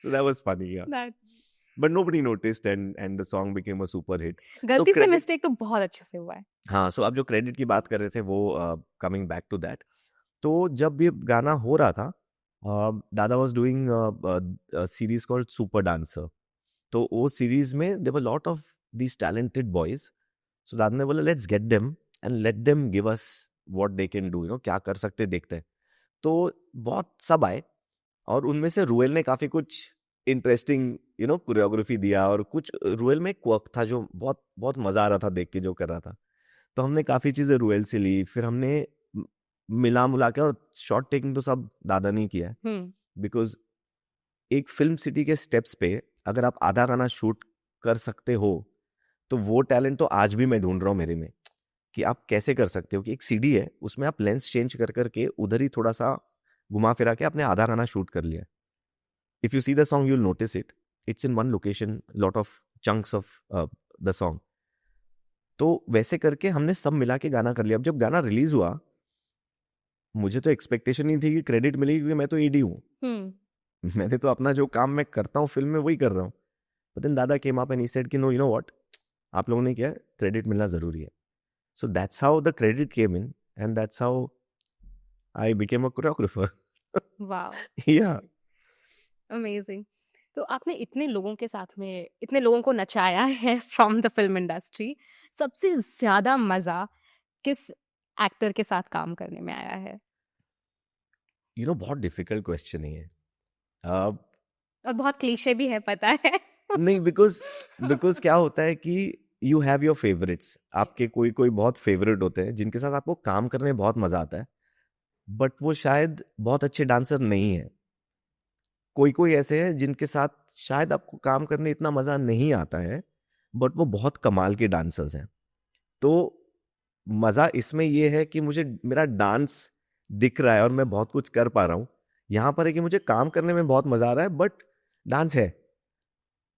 So that was funny, yeah. That But nobody noticed, and the song became a super hit. गलती से mistake तो बहुत अच्छे से हुआ है। हाँ, so आप जो क्रेडिट की बात कर रहे थे, वो कमिंग बैक टू दैट, तो जब ये गाना हो रहा था, दादा was doing series called super dancer. तो वो सीरीज में there were lot of these talented boys. So दादा ने बोला let's get them and let them give us what they can do, क्या कर सकते देखते हैं। तो बहुत सब आए, और उनमें से रुएल ने काफी कुछ इंटरेस्टिंग कोरियोग्राफी दिया, और कुछ रुएल में क्वर्क था जो बहुत बहुत मजा आ रहा था देख के जो कर रहा था। तो हमने काफी चीजें रुएल से ली, फिर हमने मिला मुला के, और शॉर्ट टेकिंग तो सब दादा ने किया है। बिकॉज एक फिल्म सिटी के स्टेप्स पे अगर आप आधा गाना शूट कर सकते हो, तो वो टैलेंट तो आज भी मैं ढूंढ रहा हूँ मेरे में, कि आप कैसे कर सकते हो कि एक सीडी है, उसमें आप लेंस चेंज कर करके उधर ही थोड़ा सा घुमा फिरा के आपने आधा गाना शूट कर लिया। If you see the song you will notice it, it's in one location, lot of chunks of the song. तो वैसे करके हमने सब मिला के गाना कर लिया। अब जब गाना रिलीज हुआ, मुझे तो एक्सपेक्टेशन नहीं थी कि क्रेडिट मिलेगी, क्योंकि मैं तो ईडी हूँ। मैंने तो अपना जो काम मैं करता हूँ फिल्म में वही कर रहा हूँ। बट देन दादा came up and he said कि नो, यू नो व्हाट, आप लोगों ने किया, क्रेडिट मिलना जरूरी है। So that's how the credit came in, and that's how I became a choreographer. Wow, या अमेजिंग। तो आपने इतने लोगों के साथ में इतने लोगों को नचाया है फ्रॉम द फिल्म इंडस्ट्री, सबसे ज्यादा मजा किस एक्टर के साथ काम करने में आया है? बहुत डिफिकल्ट क्वेश्चन है। और बहुत क्लीशे भी है, पता है। नहीं, बिकॉज क्या होता है कि यू हैव योर फेवरेट्स, आपके कोई कोई बहुत फेवरेट होते हैं जिनके साथ आपको काम करने में बहुत मजा आता है, बट वो शायद बहुत अच्छे डांसर नहीं है। कोई कोई ऐसे हैं जिनके साथ शायद आपको काम करने इतना मजा नहीं आता है, बट वो बहुत कमाल के डांसर्स हैं। तो मजा इसमें ये है कि मुझे मेरा डांस दिख रहा है और मैं बहुत कुछ कर पा रहा हूँ। यहाँ पर है कि मुझे काम करने में बहुत मजा आ रहा है, बट डांस है।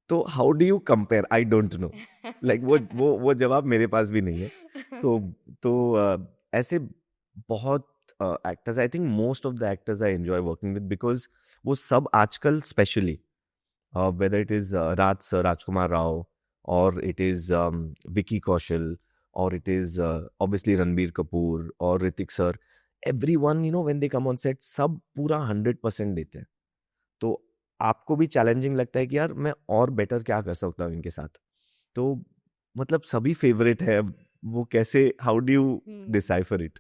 तो how do you compare, I don't know. Like वो जवाब मेरे पास भी नहीं है। तो ऐसे बहुत actors, I think most of the actors I enjoy working with, because वो सब आजकल specially whether it is Raj sir, Rajkumar Rao, और इट इज विकी कौशल, और it is obviously Ranbir Kapoor और Hrithik sir, everyone when they come on set, सब पूरा 100% देते हैं। तो आपको भी चैलेंजिंग लगता है कि यार मैं और बेटर क्या कर सकता हूँ इनके साथ। तो मतलब सभी फेवरेट है, वो कैसे, how do you decipher it?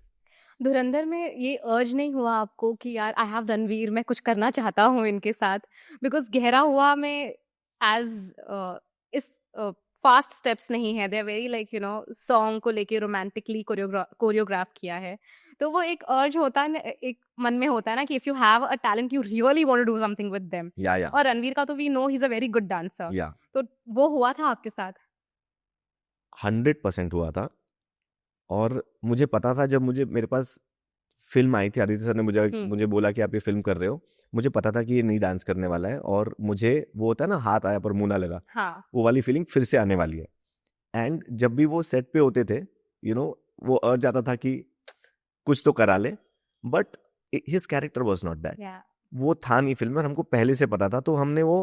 धुरंधर में ये अर्ज नहीं हुआ आपको कि यार आई हैव रणवीर, मैं कुछ करना चाहता हूँ इनके साथ? बिकॉज गहरा हुआ में एज इस फास्ट स्टेप्स नहीं है, they are very like song को लेके रोमांटिकली कोरियोग्राफ किया है। तो वो एक अर्ज होता है एक मन में होता है ना कि if you have a talent you really want to do something with them. या और रणवीर का तो we know he is a very good dancer. या तो वो हुआ था आपके साथ? 100% हुआ था। और मुझे पता था, जब मेरे पास फिल्म आई थी, आदित्य सर ने मुझे बोला कि आप ये फिल्म कर रहे हो, मुझे पता था कि ये नहीं डांस करने वाला है, और मुझे वो होता है ना हाथ आया पर मुंह ना लगा, हाँ। वो वाली फीलिंग फिर से आने वाली है। एंड जब भी वो सेट पे होते थे, वो अर्ज आता था कि कुछ तो करा ले, but his character was not that. वो था नहीं फिल्म में, और हमको पहले से पता था, तो हमने वो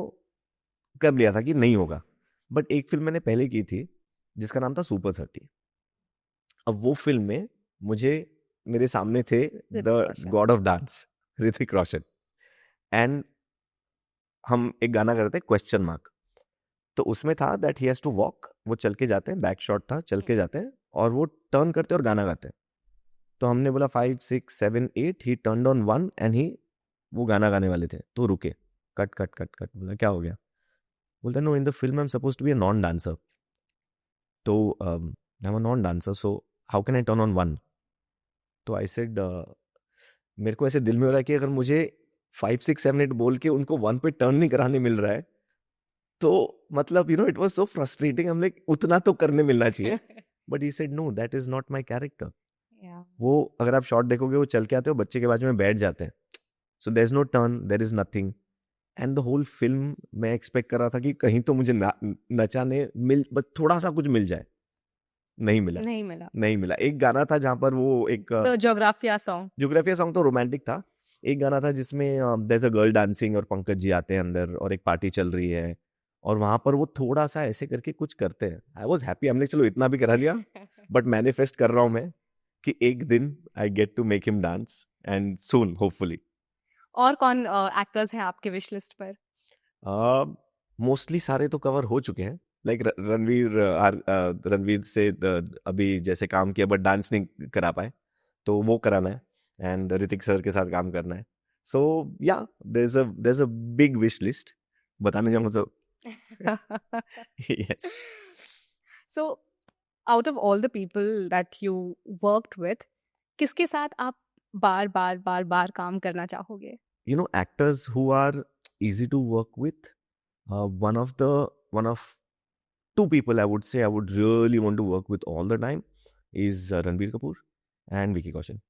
कर लिया था कि नहीं होगा। बट एक फिल्म मैंने पहले की थी जिसका नाम था सुपर 30। अब वो फिल्म में मेरे सामने थे the God of dance, Hrithik Roshan, and हम एक गाना कर रहे थे क्वेश्चन मार्क। तो उसमें था that he has to walk, वो चल के जाते हैं, बैक शॉट था, चल के जाते हैं और वो टर्न करते हैं और गाना गाते हैं। तो हमने बोला 5 6 7 8, ही टर्न्ड ऑन 1 एंड ही वो गाना गाने वाले थे, तो रुके, कट कट कट कट, बोला क्या हो गया? बोलता no, in the film I am suppose to be a non dancer, तो I am a non dancer, so how can I turn on one? तो आई सेड, मेरे को ऐसे दिल में हो रहा है कि अगर मुझे 5 6 7 8 बोल के उनको वन पे टर्न नहीं कराने मिल रहा है, तो मतलब इट वाज सो फ्रस्ट्रेटिंग, हम लाइक उतना तो करने मिलना चाहिए. But he said no, that is not my character. Yeah. वो अगर आप शॉट देखोगे, वो चल के आते हो, बच्चे के बाजू में बैठ जाते हैं, so there is no turn, there is nothing. And the whole film मैं एक्सपेक्ट कर रहा था कि कहीं तो मुझे नचाने मिल, बस थोड़ा सा कुछ मिल जाए. नहीं मिला. नहीं मिला. नहीं मिला. एक गाना था जहां पर वो एक The Geography song. ज्योग्राफिया सॉन्ग तो रोमांटिक था. एक गाना था जिसमें there is a girl dancing और पंकज जी आते हैं अंदर और एक पार्टी चल रही है, और वहां पर वो थोड़ा सा ऐसे करके कुछ करते हैं. आई वाज हैप्पी, हमने चलो इतना भी करा लिया, बट मैनिफेस्ट कर रहा हूं मैं कि एक दिन I get to make him dance, and soon hopefully. और कौन एक्टर्स हैं आपके विश लिस्ट पर? मोस्टली सारे तो कवर हो चुके हैं, लाइक रणवीर से अभी जैसे काम किया, बट डांस नहीं करा पाए, तो वो कराना है. एंड ऋतिक सर के साथ काम करना है. So yeah there is a big wish list. बताने जाऊँ तो yes. So, out of all the people that you worked with, किसके साथ आप बार बार बार बार काम करना चाहोगे? Actors who are easy to work with, one of two people I would say I would really want to work with all the time is Ranbir Kapoor and Vicky Kaushal.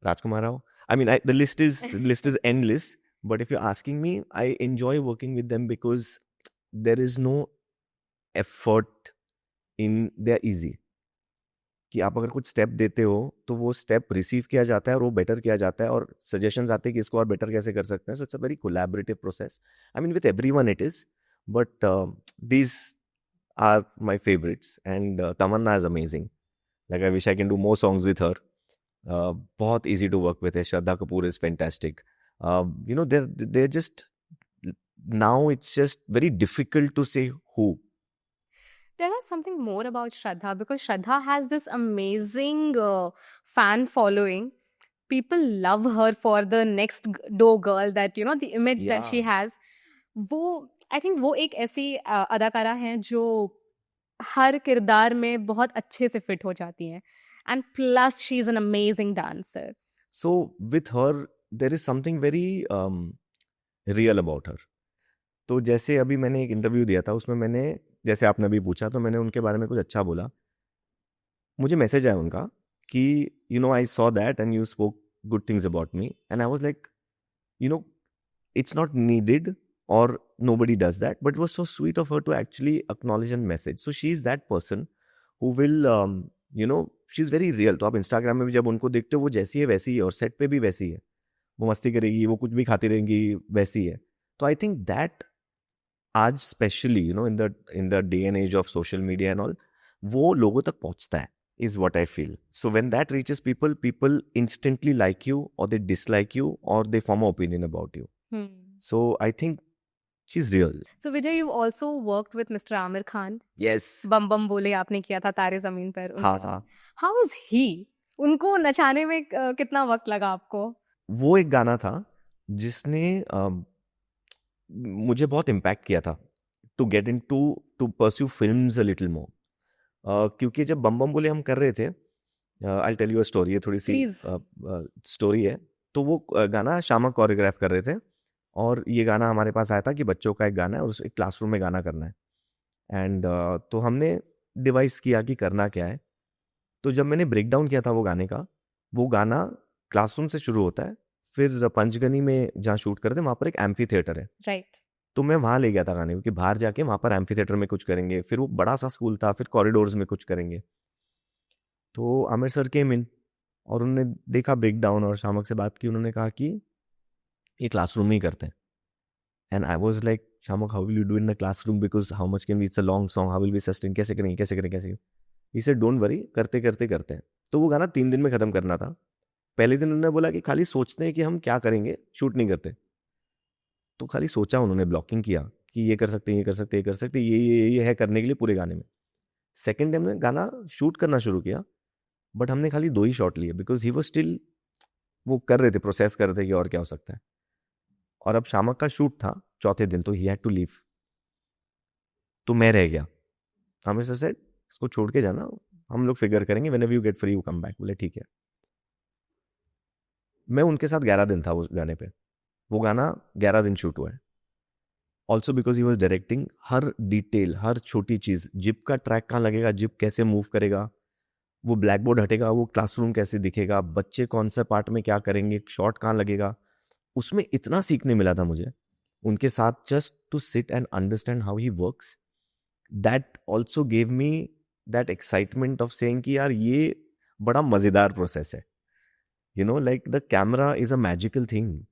Rajkumar Rao. I mean, the list is endless. But if you're asking me, I enjoy working with them because there is no effort in they're easy. कि आप अगर कुछ step देते हो तो वो step receive किया जाता है और वो बेटर किया जाता है, और सजेशंस आते हैं कि इसको और बेटर कैसे कर सकते हैं. So it's a very collaborative process. I mean with everyone it is, but these are my favourites. And Tamannaah is amazing. Like I wish I can do more songs with her. बहुत easy to work with है. Shraddha Kapoor is fantastic. they're just, now it's just very difficult to say who. Tell us something more about Shraddha, because Shraddha has this amazing fan following. People love her for the next do girl, that the image that she has. वो I think वो एक ऐसी अदाकारा है जो हर किरदार में बहुत अच्छे से फिट हो जाती है. And plus she is an amazing dancer. So with her there is something very real about her. तो जैसे अभी मैंने एक इंटरव्यू दिया था, उसमें मैंने, जैसे आपने अभी पूछा, तो मैंने उनके बारे में कुछ अच्छा बोला. मुझे मैसेज आया उनका कि I saw that and you spoke good things about me, and I was like, it's not needed or nobody does that, but it was so sweet of her to actually acknowledge and message. So she is that person who will she's very real. तो आप Instagram में भी जब उनको देखते हो, वो जैसी है वैसी है, और सेट पे भी वैसी है. वो मस्ती करेगी, वो कुछ भी खाती रहेंगी, वैसी है. तो आई थिंक दैट आज specially in the day and age of social media and all, वो लोगों तक पहुंचता है, is what I feel. So when that reaches people instantly like you, or they dislike you, or they form an opinion about you. So I think she's real. So Vijay, you've also worked with Mr. Amar Khan. Yes. बम बम बोले आपने किया था तारे जमीन पर. हाँ. How is he? उनको नचाने में कितना वक्त लगा आपको? वो एक गाना था जिसने मुझे बहुत इम्पैक्ट किया था to get into to pursue films a little more. क्योंकि जब बम बम बोले हम कर रहे थे, I tell you a story है, थोड़ी सी स्टोरी है. तो वो गाना श्यामा कोरियोग्राफ कर रहे थे, और ये गाना हमारे पास आया था कि बच्चों का एक गाना है और उस एक क्लासरूम में गाना करना है. एंड तो हमने डिवाइस किया कि करना क्या है. तो जब मैंने ब्रेक डाउन किया था वो गाने का, वो गाना क्लासरूम से शुरू होता है, फिर पंचगनी में जहाँ शूट करते हैं वहाँ पर एक एम्फी थिएटर है. राइट. तो मैं वहाँ ले गया था गाने को कि बाहर जाके वहाँ पर एम्फी थिएटर में कुछ करेंगे. फिर वो बड़ा सा स्कूल था, फिर कॉरिडोर्स में कुछ करेंगे. तो आमिर सर केम इन और उन्होंने देखा ब्रेक डाउन, और शामक से बात की. उन्होंने कहा कि ये क्लासरूम में ही करते हैं. And I was like, Shiamak, how will you do in the classroom, because how much can be, it's a long song, how will be sustain, कैसे करेंगे. ही सेड डोंट वरी, करते करते हैं. तो वो गाना 3 दिन में खत्म करना था. पहले दिन उन्होंने बोला कि खाली सोचते हैं कि हम क्या करेंगे, शूट नहीं करते. तो खाली सोचा, उन्होंने ब्लॉकिंग किया कि ये कर सकते हैं, ये है करने के लिए पूरे गाने में. सेकेंड टाइम में गाना शूट करना शुरू किया, बट हमने खाली 2 ही शॉट लिए, बिकॉज ही वाज स्टिल वो कर रहे थे, प्रोसेस कर रहे थे कि और क्या हो सकता है। और अब शामक का शूट था चौथे दिन, तो ही हैड टू लीव, तो मैं रह गया। हमें सर सेड इसको छोड़ के जाना, हम लोग फिगर करेंगे, whenever you get free you come back. बोले ठीक है। मैं उनके साथ 11 दिन था उस गाने पे, वो गाना 11 दिन शूट हुआ है। Also because he was directing, हर डिटेल, हर छोटी चीज़, जिप का ट्रैक कहाँ लगेगा, जिप कैसे मूव करेगा, वो ब्लैक बोर्ड हटेगा, वो क्लासरूम कैसे दिखेगा, बच्चे कौन सा पार्ट में क्या करेंगे, शॉट कहाँ लगेगा, उसमें इतना सीखने मिला था मुझे उनके साथ, just to sit and understand how he works. That also gave me that excitement of saying कि यार ये बड़ा मज़ेदार प्रोसेस है। You know, like the camera is a magical thing.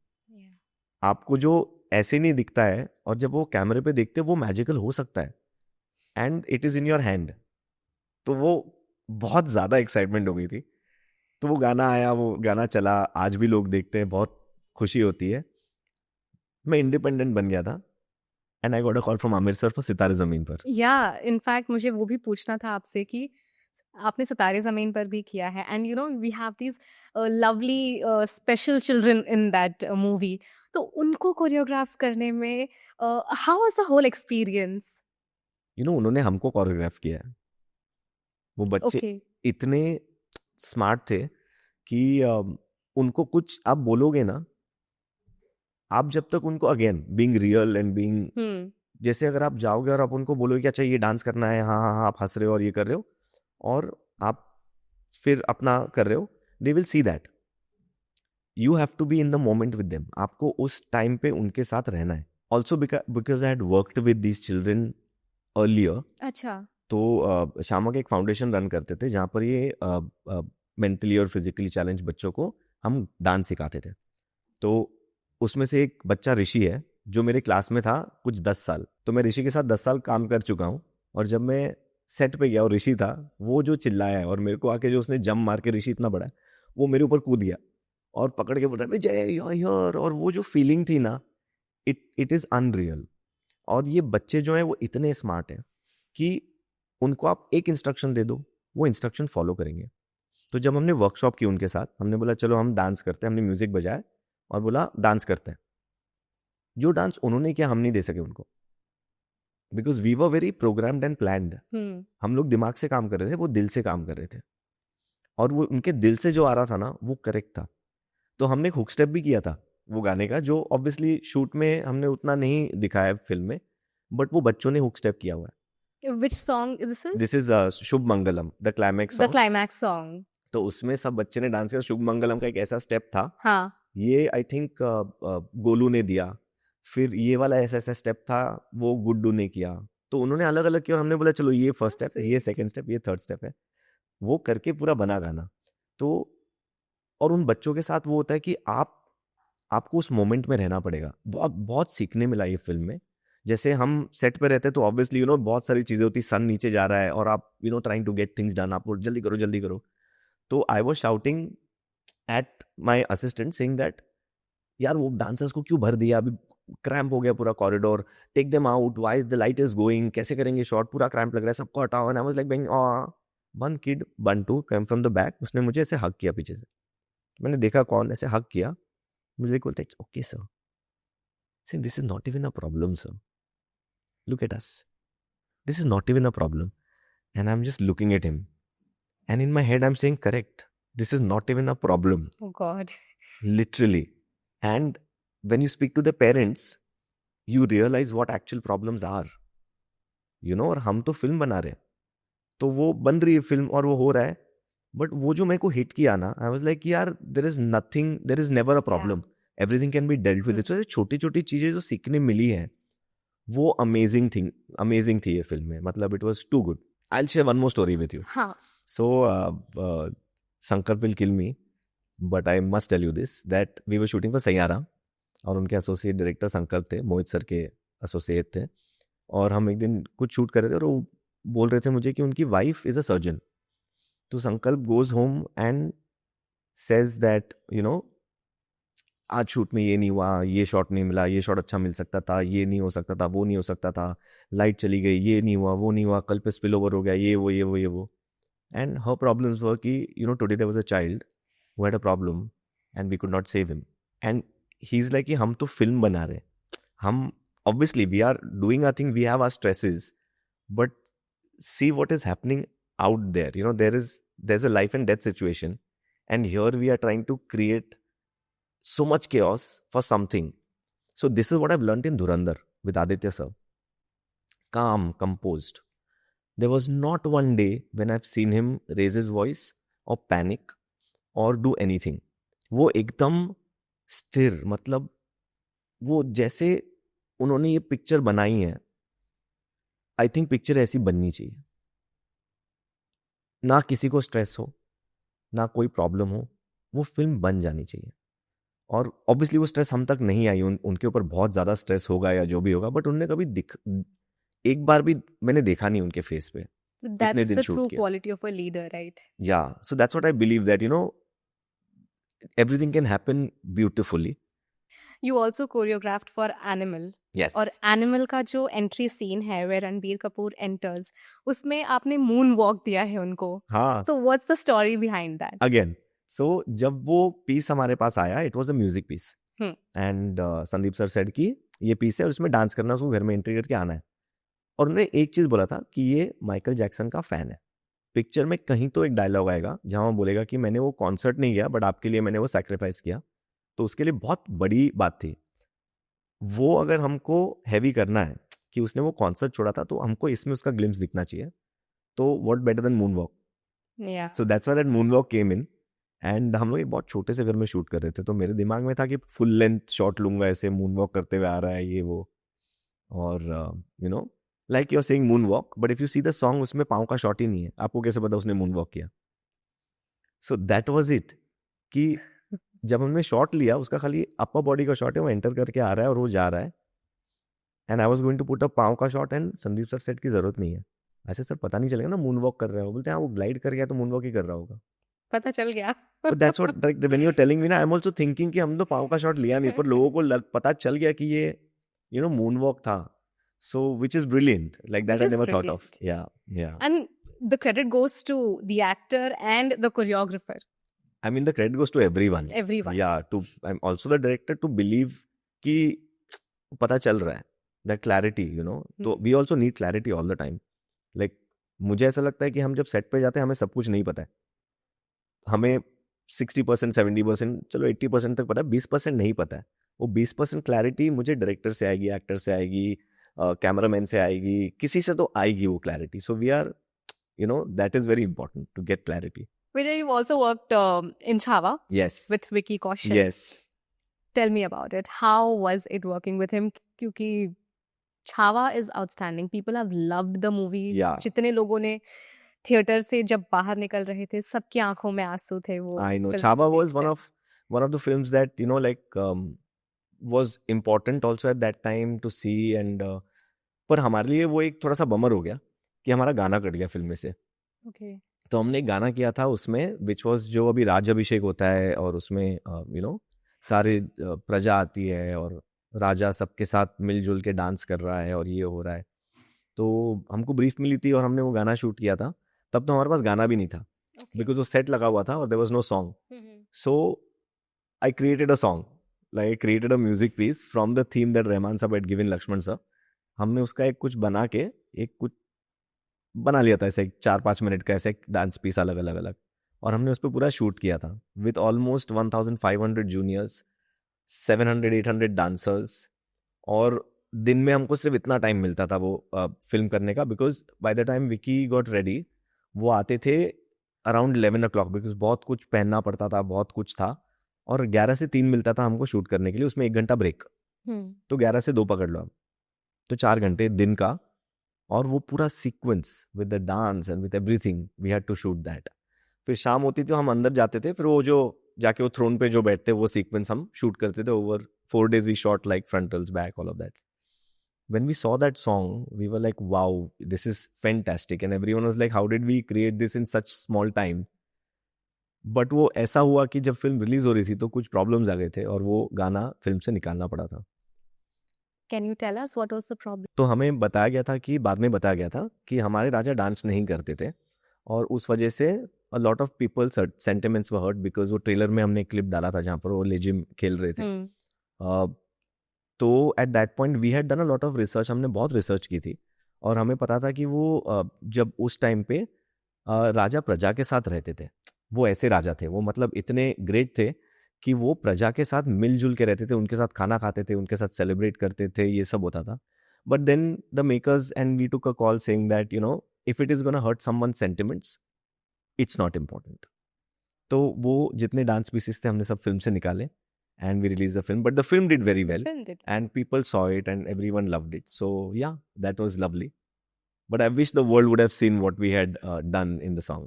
आपको जो ऐसे नहीं दिखता है, और जब वो कैमरे पे देखते वो मैजिकल हो सकता है, and it is in your hand. तो वो बहुत ज़्यादा एक्साइटमेंट हो गई थी। तो वो गाना आया, वो गाना चला, आज भी लोग देखते हैं, बहुत खुशी होती है। मैं इंडिपेंडेंट बन गया था, and I got a call from Aamir sir for सितारे ज़मीन पर। या इनफैक्ट मुझे वो भी पूछना था आपसे कि आपने सितारे ज़मीन पर भी किया है, and you know we have these lovely special children in that movie, तो उनको कोरियोग्राफ करने में how was the whole experience? You know, उन्होंने हमको कोरियोग्राफ किया है। वो बच्चे ओके। इतने स्मार्ट थे कि उनको कुछ आप बोलोगे ना, आप जब तक उनको again being real and being, जैसे अगर आप जाओगे और आप उनको बोलोगे कि अच्छा ये डांस करना है, हाँ हाँ हाँ, आप हंस रहे हो और ये कर रहे हो, और आप फिर अपना कर रहे हो, they will see that you have to be in the moment with them. आपको उस टाइम पे उनके साथ रहना है। Also because I had worked with these children earlier. अच्छा। तो शामक एक फाउंडेशन रन करते थे जहाँ पर ये मेंटली और फिजिकली चैलेंज बच्चों को हम डांस सिखाते थे। तो उसमें से एक बच्चा ऋषि है जो मेरे क्लास में था कुछ 10 साल। तो मैं ऋषि के साथ 10 साल काम कर चुका हूँ, और जब मैं सेट पे गया और ऋषि था, वो जो चिल्लाया है और मेरे को आके जो उसने जंप मार के, ऋषि इतना बड़ा है, वो मेरे ऊपर कूद गया और पकड़ के बोल रहा है विजय यू आर हियर, और वो जो फीलिंग थी ना, इट इज़ अनरियल। और ये बच्चे जो हैं वो इतने स्मार्ट हैं कि उनको आप एक इंस्ट्रक्शन दे दो, वो इंस्ट्रक्शन फॉलो करेंगे। तो जब हमने वर्कशॉप की उनके साथ, हमने बोला चलो हम डांस करते हैं, हमने म्यूजिक बजाया और बोला डांस करते हैं। जो डांस उन्होंने किया हम नहीं दे सके उनको, because we were very programmed and planned. हम लोग दिमाग से काम कर रहे थे, वो दिल से काम कर रहे थे, और वो उनके दिल से जो आ रहा था ना वो करेक्ट था। तो हमने एक हुक स्टेप भी किया था वो गाने का, जो ऑब्वियसली शूट में हमने उतना नहीं दिखाया फिल्म में, बट वो बच्चों ने हुक स्टेप किया हुआ है। Which song this is? This is Shubh Mangalam, the climax The song. climax song. तो उसमें सब बच्चे ने डांस किया। शुभ मंगलम का एक ऐसा स्टेप था, हाँ। ये आई थिंक गोलू ने दिया। फिर ये वाला ऐसा ऐसा स्टेप था, वो गुड्डू ने किया। तो उन्होंने अलग अलग किया और हमने बोला चलो ये फर्स्ट स्टेप, ये सेकंड स्टेप, ये थर्ड स्टेप है। वो करके पूरा बना गाना। तो और उन बच्चों के साथ वो होता है कि आपको उस मोमेंट में रहना पड़ेगा। बहुत बहुत सीखने मिला ये फिल्म में। जैसे हम सेट पे रहते तो ऑब्वियसली बहुत सारी चीज़ें होती, सन नीचे जा रहा है और आप trying to get things done, आपको जल्दी करो जल्दी करो। तो I was shouting at my assistant saying that यार वो डांसर्स को क्यों भर दिया, अभी क्रैम्प हो गया पूरा corridor, take them out, why is the light is going, कैसे करेंगे शॉट, पूरा क्रैम्प लग रहा है, सबको हटाओ। And I was like being one kid Bantu come from the back, उसने मुझे ऐसे हक किया पीछे से। मैंने देखा कौन, ऐसे हक किया, मुझे बोलता इट्स ओके सर, से this is not even a problem sir, look at us, this is not even a problem. And I am just looking at him, and in my head I am saying correct, this is not even a problem, Oh God. literally. And when you speak to the parents, you realize what actual problems are, और हम तो film बना रहे हैं, तो वो बन रही है फिल्म और वो हो रहा है, बट वो जो मेरे को हिट किया ना, आई वाज लाइक यार there is nothing, there is never a problem, everything can be dealt with it. सो छोटी छोटी चीजें जो सीखने मिली है वो अमेजिंग थी ये फिल्म में, मतलब it was too good. I will share one more story with you. हाँ। So Sankalp will kill me, but I must tell you this, that we were shooting for Saiyaara, और उनके एसोसिएट डायरेक्टर संकल्प थे, मोहित sir के associate थे। और हम एक दिन कुछ शूट कर रहे थे और वो बोल रहे थे मुझे कि उनकी वाइफ इज़ अ सर्जन। तो संकल्प goes home and says that आज शूट में ये नहीं हुआ, ये शॉट नहीं मिला, ये शॉट अच्छा मिल सकता था, ये नहीं हो सकता था, वो नहीं हो सकता था, लाइट चली गई, ये नहीं हुआ, वो नहीं हुआ, कल पे स्पिल ओवर हो गया, ये वो ये वो। एंड हर प्रॉब्लम्स वर कि today there was a child who had a problem and we could not save him. And he's like कि हम तो film बना रहे हैं, हम obviously we are doing our thing, we have our stresses, but see what is happening out there. You know, there's a life and death situation, and here we are trying to create so much chaos for something. So this is what I've learned in Dhurandhar with Aditya sir. Calm, composed. There was not one day when I've seen him raise his voice or panic or do anything. वो एकदम स्थिर, मतलब वो जैसे उन्होंने ये picture बनाई है, आई थिंक पिक्चर ऐसी बननी चाहिए. ना किसी को स्ट्रेस हो, ना कोई प्रॉब्लम हो, वो फिल्म बन जानी चाहिए. और ऑब्वियसली वो स्ट्रेस हम तक नहीं आई, उनके ऊपर बहुत ज़्यादा स्ट्रेस होगा या जो भी होगा, बट उनने कभी एक बार भी मैंने देखा नहीं उनके फेस पे. That's the true quality of a leader, right? Yeah, so that's what I believe, that you know, everything can happen beautifully. You also choreographed for Animal. Yes. और Animal का जो एंट्री सीन है where Ranbir Kapoor enters, उसमें आपने moon walk दिया है उनको. हाँ. So what's the story behind that? Again, so जब वो पीस हमारे पास आया, it was a music piece. And Sandeep sir said कि ये पीस है और इसमें डांस करना, उसको घर में एंट्री करके आना है. और उन्होंने एक चीज बोला था कि ये माइकल जैक्सन का फैन है. पिक्चर में कहीं तो एक डायलॉग आएगा जहां वो बोलेगा कि मैंने वो कॉन्सर्ट नहीं किया, बट आपके लिए मैंने वो सैक्रिफाइस किया. तो उसके लिए बहुत बड़ी बात थी. वो अगर हमको हैवी करना है कि उसने वो कॉन्सर्ट छोड़ा था, तो हमको इसमें उसका ग्लिम्स दिखना चाहिए. तो what better than moonwalk. So that's why that moonwalk came in. And हम लोग एक बहुत छोटे से घर में शूट कर रहे थे, तो मेरे दिमाग में था कि फुल लेंथ शॉट लूंगा, ऐसे मूनवॉक करते हुए आ रहा है ये वो. और you know, like you are saying moonwalk, but if you see the song, उसमें पाँव का शॉट ही नहीं है. आपको कैसे पता उसने मूनवॉक किया? सो दैट वाज इट, कि जब हमने शॉट लिया, उसका खाली अपर बॉडी का शॉट है, वो एंटर करके आ रहा है और वो जा रहा है. And I was going to put a पाँव का shot, and Sandeep sir set की जरूरत नहीं है. ऐसे सर पता नहीं चलेगा ना मूनवॉक कर रहा है. बोलते हैं वो ग्लाइड कर गया तो मूनवॉक ही कर रहा होगा. पता चल गया. But that's what, like, when you're telling me ना, I'm also thinking कि हम तो पाँव का शॉट लिया नहीं, पर लोगों को पता चल गया कि ये you know मूनवॉक था. So which is brilliant, like that I never thought of. Yeah. And the credit goes to the actor and the choreographer. I mean, the credit goes to everyone. Yeah, I'm also the director to believe कि पता चल रहा है, that clarity, you know. तो we also need clarity all the time. Like मुझे ऐसा लगता है कि हम जब सेट पे जाते हैं, हमें सब कुछ नहीं पता है. हमें 60%, 70%, चलो 80% तक पता है, 20% नहीं पता है. वो 20% क्लैरिटी मुझे डायरेक्टर से आएगी, एक्टर से आएगी, कैमरामैन से आएगी, किसी से तो आएगी वो clarity. So we are, you know, that is very important to get clarity. Vijay, you've also worked in Chhava. Yes. With Vicky Kaushal. Yes. Tell me about it. How was it working with him? क्योंकि Chhava is outstanding. People have loved the movie. Yeah. जितने लोगों ने theatre से जब बाहर निकल रहे थे, सबकी आंखों में आंसू थे. वो I know. Chhava was one of the films that, you know, like was important also at that time to see. And पर हमारे लिए वो एक थोड़ा सा बमर हो गया कि हमारा गाना कट गया फिल्म में से. Okay. तो हमने एक गाना किया था उसमें, विच वॉज जो अभी राज अभिषेक होता है, और उसमें यू नो सारे प्रजा आती है और राजा सबके साथ मिलजुल के डांस कर रहा है और ये हो रहा है. तो हमको ब्रीफ मिली थी और हमने वो गाना शूट किया था. तब तो हमारे पास गाना भी नहीं था, बिकॉज वो सेट लगा हुआ था और there was no song. So I created a song, like I created a music piece from the theme that Rahman साहब हैड गिवन लक्ष्मण सर. हमने उसका एक कुछ बना के, एक कुछ बना लिया था ऐसे 4-5 मिनट का, ऐसे एक डांस पीस अलग अलग, और हमने उस पर पूरा शूट किया था विथ ऑलमोस्ट 1500 जूनियर्स, 700-800 डांसर्स. और दिन में हमको सिर्फ इतना टाइम मिलता था वो फिल्म करने का, because by the time Vicky got ready, वो आते थे अराउंड 11 o'clock, बिकॉज बहुत कुछ पहनना पड़ता था, बहुत कुछ था. और 11 से 3 मिलता था हमको शूट करने के लिए, उसमें 1 घंटा ब्रेक. तो 11 से 2 पकड़ लो आप, तो 4 घंटे दिन का. और वो पूरा sequence with the dance and with everything, we had to shoot that. फिर शाम होती थी, हम अंदर जाते थे, फिर वो जो जाके वो थ्रोन पे जो बैठते, वो सीक्वेंस हम शूट करते थे. Over 4 days we shot like frontals, back, all of that. When we saw that song, we were like, wow, this is fantastic. And everyone was like, how did we create this in such small time? But वो ऐसा हुआ कि जब film release हो रही थी तो कुछ प्रॉब्लम्स आ गए थे और वो गाना फिल्म से निकालना पड़ा था. Can you tell us what was the problem? तो हमें बताया गया था कि बाद में बताया गया था कि हमारे राजा डांस नहीं करते थे और उस वजह से a lot of people's sentiments were hurt because वो ट्रेलर में हमने क्लिप डाला था जहाँ पर वो लेजिम खेल रहे थे. तो at that point we had done a lot of research. हमने बहुत रिसर्च की थी और हमें पता था कि वो जब उस टाइम पे राजा प्रजा के साथ रहते थे. वो ऐसे राजा थे, वो मतलब इतने ग्रेट थे कि वो प्रजा के साथ मिलजुल के रहते थे, उनके साथ खाना खाते थे, उनके साथ सेलिब्रेट करते थे, ये सब होता था. But then the makers and we took a call saying that if it is gonna hurt someone's sentiments, it's not important. तो वो जितने डांस पीसेस थे हमने सब फिल्म से निकाले and we released the film, but the film did very well and people saw it and everyone loved it. So yeah, that was lovely, but I wish the world would have seen what we had done in the song.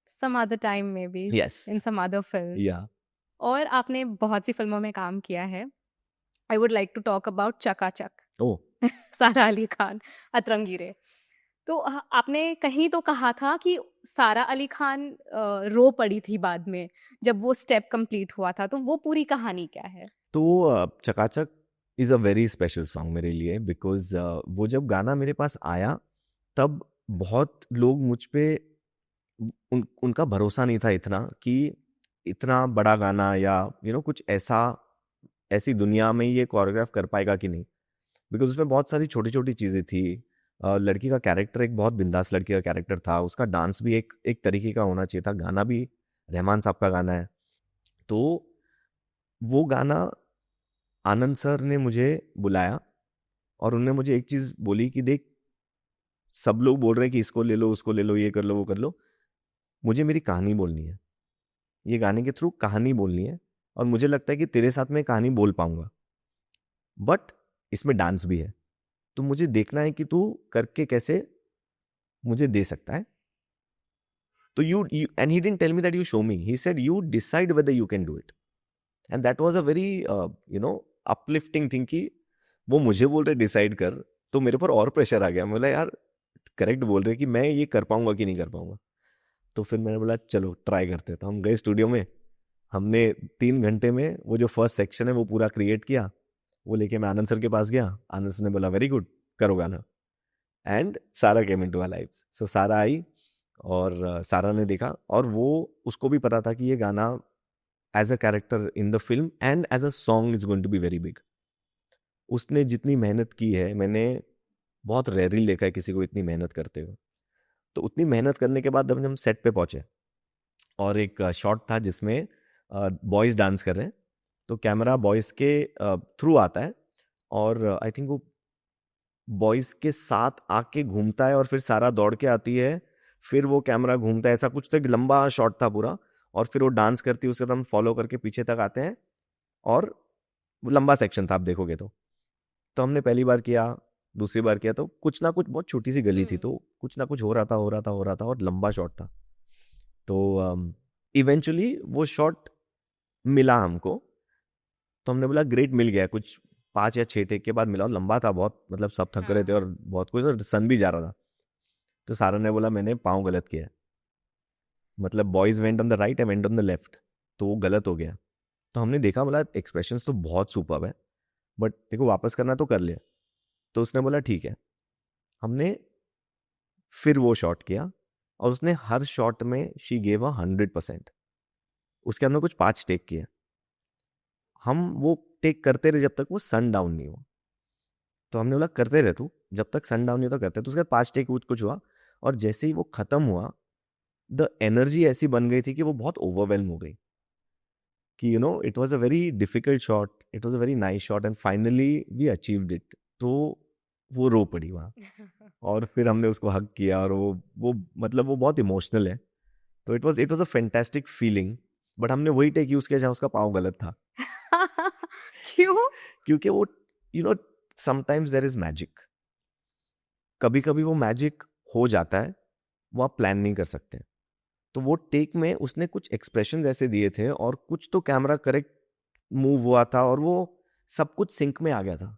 Some other time maybe. Yes, in some other film. Yeah. और आपने बहुत सी फिल्मों में काम किया है. I would like to talk about चकाचक. Oh. सारा अली खान अतरंगी रे. तो आपने कहीं तो कहा था कि सारा अली खान रो पड़ी थी बाद में जब वो स्टेप कंप्लीट हुआ था. तो वो पूरी कहानी क्या है? तो चकाचक is a very special song मेरे लिए बिकॉज वो जब गाना मेरे पास आया तब बहुत लोग मुझ पे उनका भरोसा नहीं था इतना कि इतना बड़ा गाना या कुछ ऐसी दुनिया में ये कोरियोग्राफ कर पाएगा कि नहीं. बिकॉज उसमें बहुत सारी छोटी छोटी चीज़ें थी. लड़की का कैरेक्टर एक बहुत बिंदास लड़की का कैरेक्टर था. उसका डांस भी एक तरीके का होना चाहिए था. गाना भी रहमान साहब का गाना है. तो वो गाना आनंद सर ने मुझे बुलाया और उन्होंने मुझे एक चीज़ बोली कि देख, सब लोग बोल रहे हैं कि इसको ले लो, उसको ले लो, ये कर लो, वो कर लो. मुझे मेरी कहानी बोलनी है. ये गाने के थ्रू कहानी बोलनी है और मुझे लगता है कि तेरे साथ मैं कहानी बोल पाऊंगा. बट इसमें डांस भी है, तो मुझे देखना है कि तू करके कैसे मुझे दे सकता है. तो you and he didn't tell me that you show me. He said you decide whether you can do it. And that was a very uplifting thing कि वो मुझे बोल रहे डिसाइड कर, तो मेरे पर और प्रेशर आ गया. मैं बोला यार करेक्ट बोल रहे कि मैं ये कर पाऊंगा कि नहीं कर पाऊंगा. तो फिर मैंने बोला चलो ट्राई करते. तो हम गए स्टूडियो में, हमने 3 घंटे में वो जो फर्स्ट सेक्शन है वो पूरा क्रिएट किया. वो लेके मैं आनंद सर के पास गया. आनंद सर ने बोला वेरी गुड, करो गाना. एंड सारा केम इनटू आवर लाइव्स. सो सारा आई और सारा ने देखा और वो उसको भी पता था कि ये गाना as a character in the film and as a song is going to be very big. उसने जितनी मेहनत की है मैंने बहुत रेयरली देखा है किसी को इतनी मेहनत करते हुए. तो उतनी मेहनत करने के बाद जब हम सेट पे पहुंचे और एक शॉट था जिसमें बॉयज डांस कर रहे हैं, तो कैमरा बॉयज के थ्रू आता है और आई थिंक वो बॉयज के साथ आके घूमता है और फिर सारा दौड़ के आती है, फिर वो कैमरा घूमता है, ऐसा कुछ तो एक लंबा शॉट था पूरा. और फिर वो डांस करती है, उसके बाद हम फॉलो करके पीछे तक आते हैं और वो लंबा सेक्शन था आप देखोगे तो हमने पहली बार किया, दूसरी बार किया, तो कुछ ना कुछ बहुत छोटी सी गली थी, तो कुछ ना कुछ हो रहा था और लंबा शॉट था. तो इवेंचुअली वो शॉट मिला हमको, तो हमने बोला ग्रेट, मिल गया. कुछ 5 या 6 टेक के बाद मिला और लंबा था बहुत, मतलब सब थक रहे थे और बहुत कुछ, और सन भी जा रहा था. तो सारा ने बोला मैंने पाँव गलत किया, मतलब boys went on the right, I went on the left, तो वो गलत हो गया. तो हमने देखा, बोला एक्सप्रेशंस तो बहुत सुपर्ब है, बट देखो वापस करना तो कर लिया. तो उसने बोला ठीक है. हमने फिर वो शॉट किया और उसने हर शॉट में शी गेव 100%. उसके अंदर कुछ 5 टेक किए. हम वो टेक करते रहे जब तक वो सन डाउन नहीं हुआ. तो हमने बोला करते रहे तू, जब तक सन डाउन नहीं होता करते. तो उसके बाद 5 टेक कुछ हुआ और जैसे ही वो खत्म हुआ, द एनर्जी ऐसी बन गई थी कि वो बहुत ओवरवेलम हो गई कि it was a very difficult shot, it was a very nice shot and finally we achieved it. तो वो रो पड़ी वहाँ और फिर हमने उसको हग किया और वो मतलब वो बहुत इमोशनल है. तो it was a fantastic feeling. But हमने वही टेक यूज किया जहाँ उसका पाँव गलत था. क्यों? क्योंकि वो समटाइम्स देयर इज मैजिक. कभी कभी वो मैजिक हो जाता है, वो आप प्लान नहीं कर सकते. तो वो टेक में उसने कुछ एक्सप्रेशंस ऐसे दिए थे और कुछ तो कैमरा करेक्ट मूव हुआ था और वो सब कुछ सिंक में आ गया था.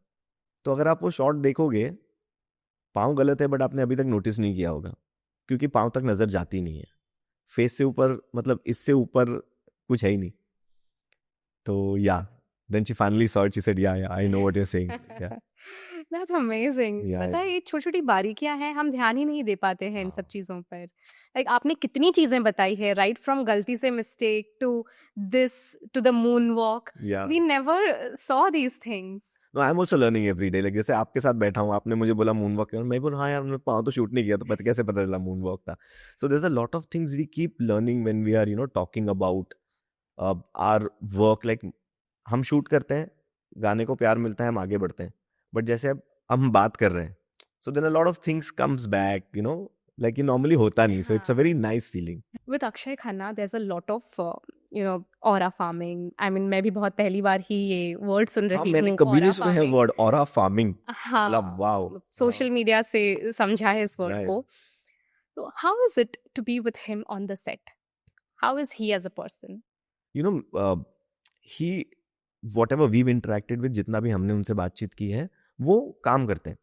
तो अगर आप वो शॉट देखोगे, पाँव गलत है बट आपने अभी तक नोटिस नहीं किया होगा क्योंकि पाँव तक नजर जाती नहीं है. फेस से ऊपर, मतलब इससे ऊपर कुछ है ही नहीं. तो yeah then she finally saw it, she said yeah I know what you are saying. That's amazing. Yeah, पता है ये छोटी-छोटी बारीकियां हैं, हम ध्यान ही नहीं दे पाते हैं इन सब हाँ, चीजों पर। लाइक आपने कितनी चीजें बताई है, राइट फ्रॉम गलती से mistake to this to the moon walk. yeah. We never saw these things. No, I'm also learning every day. Like जैसे आपके साथ बैठा हूँ, आपने मुझे बोला मून वॉक, मैं बोला हाँ यार, मैंने पाँव तो शूट नहीं किया, तो पता कैसे पता चला मून वॉक था. So there's a lot of things we keep learning when we are talking about our work. Like हम शूट करते हैं, गाने को प्यार मिलता है, हम आगे बढ़ते हैं. बट जैसे अब हम बात कर रहे हैं, so then a lot of things comes back, like ये normally होता नहीं. So it's a very nice feeling. With Akshay Khanna, there's a lot of aura farming. I mean, मैं भी बहुत पहली बार ही ये word सुन हाँ, रही मैंने हूँ, कभी नहीं aura सुना है farming. Word aura farming. हाँ, मतलब वाओ. सोशल मीडिया से समझा है इस वर्ड Right. को. So how is it to be with him on the set? How is he as a person? He whatever we've interacted with, जितना भी हमने उनसे बातचीत की है, वो काम करते हैं.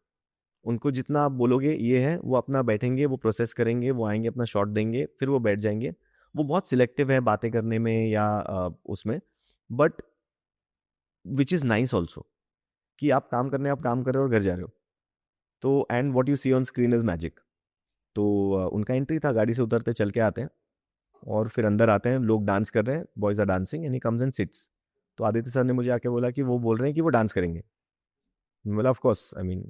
उनको जितना आप बोलोगे ये है, वो अपना बैठेंगे, वो प्रोसेस करेंगे, वो आएंगे, अपना शॉट देंगे, फिर वो बैठ जाएंगे. वो बहुत सिलेक्टिव है बातें करने में या उसमें, but which is nice also कि आप काम करने आप काम कर रहे हो और घर जा रहे हो. तो and what you see on screen is magic. तो उनका एंट्री था, गाड़ी से उतरते चल के आते हैं और फिर अंदर आते हैं, लोग डांस कर रहे हैं, boys are dancing and he comes and sits. तो आदित्य सर ने मुझे आके बोला कि वो बोल रहे हैं कि वो डांस करेंगे. बोला of course, I mean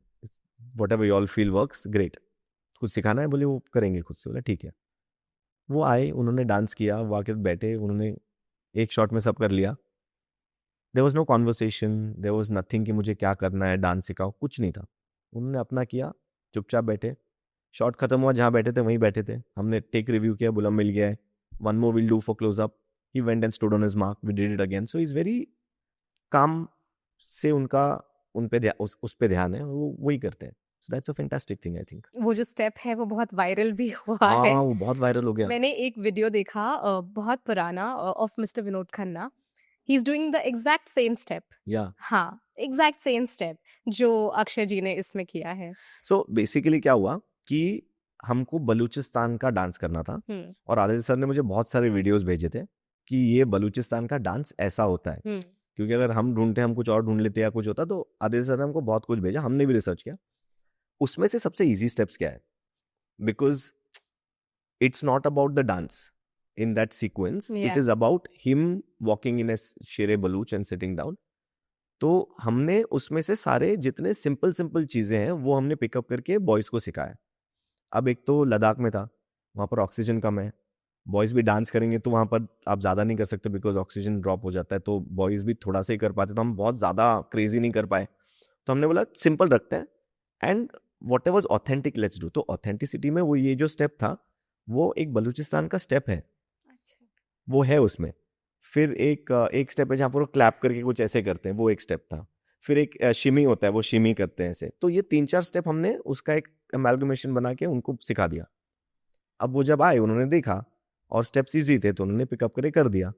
whatever you all feel works great. कुछ सिखाना है, बोले वो करेंगे खुद से. बोला ठीक है. वो आए, उन्होंने डांस किया, वो आके बैठे, उन्होंने एक शॉट में सब कर लिया. There was no conversation, there was nothing कि मुझे क्या करना है, डांस सिखाओ, कुछ नहीं था. उन्होंने अपना किया, चुपचाप बैठे. शॉट खत्म हुआ, जहाँ बैठे थे वहीं बैठे थे. हमने टेक रिव्यू किया, बोला मिल गया है, one more will do for close up. He went and stood on his mark, we did it again. So is very काम से उनका उन पे उस पे ध्यान है, वो वही करते हैं. So that's a fantastic thing I think. वो जो स्टेप है वो बहुत वायरल भी हुआ हाँ, है. वो बहुत वायरल हो गया. मैंने एक वीडियो देखा बहुत पुराना of mister Vinod Khanna. He is doing the exact same step. या हाँ, एग्जैक्ट सेम स्टेप जो अक्षय जी ने इसमें किया है. सो बेसिकली क्या हुआ कि हमको बलूचिस्तान का डांस करना था और आदित्य सर ने मुझे बहुत सारे वीडियोस भेजे थे कि ये बलूचिस्तान का डांस ऐसा होता है. क्योंकि अगर हम ढूंढते हम कुछ और ढूंढ लेते या कुछ होता, तो आदित्य सर ने हमको बहुत कुछ भेजा, हमने भी रिसर्च किया. उसमें से सबसे इजी स्टेप्स क्या है, because it's not about the dance in that sequence. Yeah. It is about him walking in a shere baluch and sitting down. तो हमने उसमें से सारे जितने सिंपल चीजें हैं वो हमने पिकअप करके बॉयज को सिखाया. अब एक तो लद्दाख में था, वहाँ पर ऑक्सीजन कम है, बॉयज भी डांस करेंगे तो वहाँ पर आप ज़्यादा नहीं कर सकते बिकॉज ऑक्सीजन ड्रॉप हो जाता है. तो बॉयज भी थोड़ा सा ही कर पाते, तो हम बहुत ज़्यादा क्रेजी नहीं कर पाए. तो हमने बोला सिंपल रखते हैं and what ever authentic let's do. तो ऑथेंटिसिटी में वो ये जो स्टेप था वो एक बलूचिस्तान का स्टेप है, वो है उसमें. फिर एक स्टेप है जहाँ पर वो क्लैप करके कुछ ऐसे करते हैं, वो एक स्टेप था. फिर एक शिमी होता है, वो शिमी करते हैं ऐसे. तो ये 3-4 स्टेप हमने उसका एक अमेलगमेशन बना के उनको सिखा दिया. अब वो जब आए उन्होंने देखा और स्टेप्स इजी थे तो उन्होंने पिकअप करके कर दिया.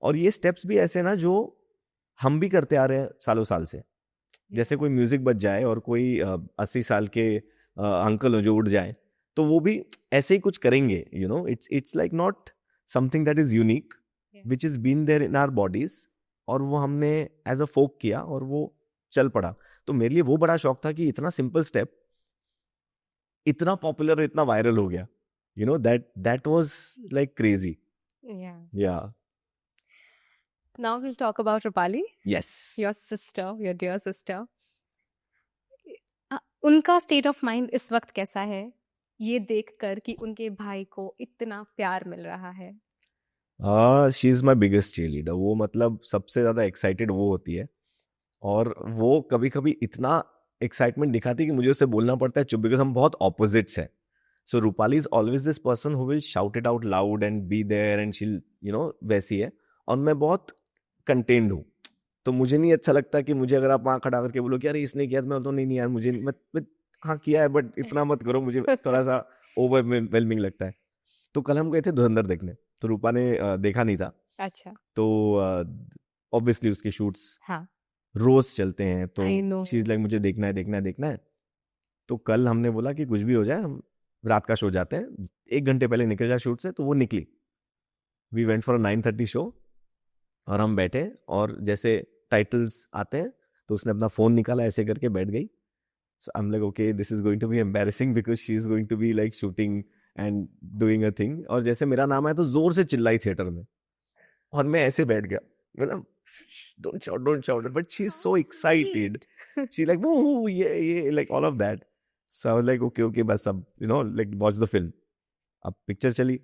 और ये स्टेप्स भी ऐसे ना जो हम भी करते आ रहे हैं सालों साल से. जैसे कोई म्यूजिक बज जाए और कोई 80 साल के अंकल हो जो उठ जाए, तो वो भी ऐसे ही कुछ करेंगे. It's like not something that is unique, which has been there in our bodies, और वो हमने एज अ फोक किया और वो चल पड़ा. तो मेरे लिए वो बड़ा शौक था कि इतना सिंपल स्टेप इतना पॉपुलर, इतना वायरल हो गया. that was like crazy. Yeah. Now we'll talk about Rupali. Yes. Your sister, your dear sister. उनका स्टेट ऑफ माइंड इस वक्त कैसा है ये देखकर कि उनके भाई को इतना प्यार मिल रहा है? She is my biggest cheerleader. वो मतलब सबसे ज्यादा एक्साइटेड वो होती है और वो कभी कभी इतना एक्साइटमेंट दिखाती है कि मुझे उससे बोलना पड़ता है चुप, बिकॉज हम बहुत ऑपोजिट्स हैं. So Rupali is always this person who will shout it out loud and be there and Sheel वैसी है. और मैं बहुत कंटेन्ड हूँ, तो मुझे नहीं अच्छा लगता कि मुझे अगर आप वहाँ खड़ा करके बोलो कि अरे इसने किया, तो मैं बोलता हूँ नहीं यार मुझे मैं हाँ किया है बट इतना मत करो, मुझे थोड़ा सा ओवरवेलमिंग लगता है. तो कल हम गए थे धुरंधर देखने, तो रूपा ने देखा नहीं था. अच्छा. तो ऑब्वियसली उसके शूट्स रोज चलते हैं, तो शी इज लाइक मुझे देखना है. तो कल हमने बोला कि कुछ भी हो जाए हम रात का शो जाते हैं, 1 घंटे पहले निकल जाए शूट से. तो वो निकली, वी वेंट फॉर 9:30 शो और हम बैठे और जैसे टाइटल्स आते हैं तो उसने अपना फोन निकाला, ऐसे करके बैठ गई So I'm like, okay, this is going to be embarrassing because she is going to be like shooting and doing a thing. और जैसे मेरा नाम आया तो जोर से चिल्लाई थिएटर में और मैं ऐसे बैठ गया मतलब don't shout but she's so excited. She's like woo yeah like all of that. So I was like okay बस अब like watch the film. अब पिक्चर चली,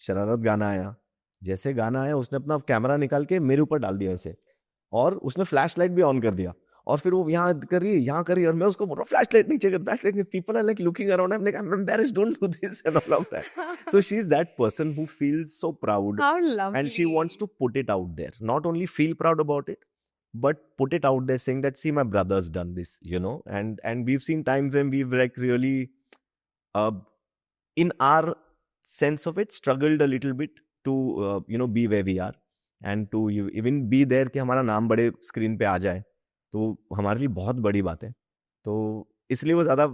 शरारत गाना आया, जैसे गाना आया उसने अपना कैमरा निकाल के मेरे ऊपर डाल दिया ऐसे और उसने फ्लैश लाइट भी ऑन कर दिया और फिर वो यहाँ कर रही है और मैं उसको बोल रहा हूँ फ्लैश लाइट नीचे कर, flash light. People are like looking around, I am like I am embarrassed, don't do this and all of that. So she's that person who feels so proud. How lovely. And she wants to put it out there, not only feel proud about it but put it out there saying that see my brother's done this, and we've seen times when we've like really in our sense of it struggled a little bit to be where we are and to even be there कि हमारा नाम बड़े screen पे आ जाए तो हमारे लिए बहुत बड़ी बात है. तो इसलिए वो ज़्यादा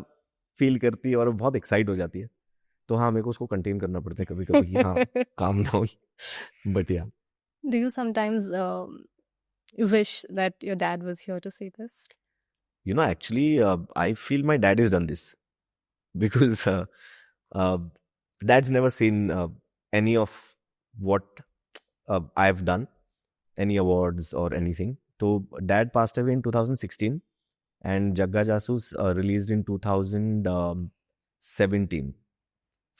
फील करती है और बहुत एक्साइट हो जाती है. तो हाँ मेरे को उसको कंटेन करना पड़ता है कभी कभी कि हाँ काम डाउन. बट या Do you sometimes wish that your dad was here to see this? Actually I feel my dad has done this because dad's never seen any of what I've done, any awards or anything. So dad passed away in 2016 and Jagga Jasoos released in 2017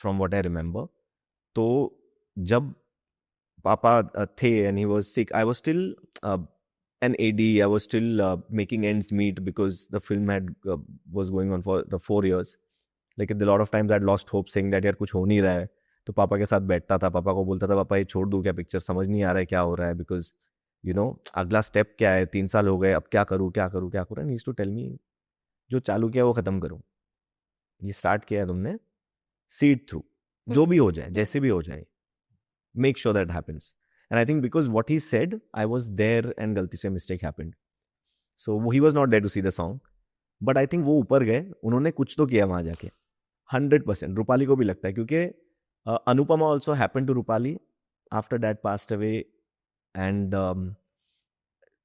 from what I remember. तो जब पापा थे and he was sick, I was still an AD. I was still making ends meet because the film was going on for the 4 years. Like a lot of times I'd lost hope saying that यार कुछ हो नहीं रहा है. तो पापा के साथ बैठता था, पापा को बोलता था पापा ये छोड़ दूँ क्या पिक्चर, समझ नहीं आ रहा है क्या हो रहा है बिकॉज अगला स्टेप क्या है, 3 साल हो गए अब क्या करूँ. And he used to tell me जो चालू किया वो खत्म करो, ये स्टार्ट किया है तुमने, सी इट थ्रू, जो भी हो जाए जैसे भी हो जाए, make sure that happens. And I think because what he said I was there and गलती से mistake happened. So he was not there to see the song but I think वो ऊपर गए, उन्होंने कुछ तो किया वहां जाके 100%. रूपाली को भी लगता है क्योंकि Anupama also happened to Rupali after dad passed away and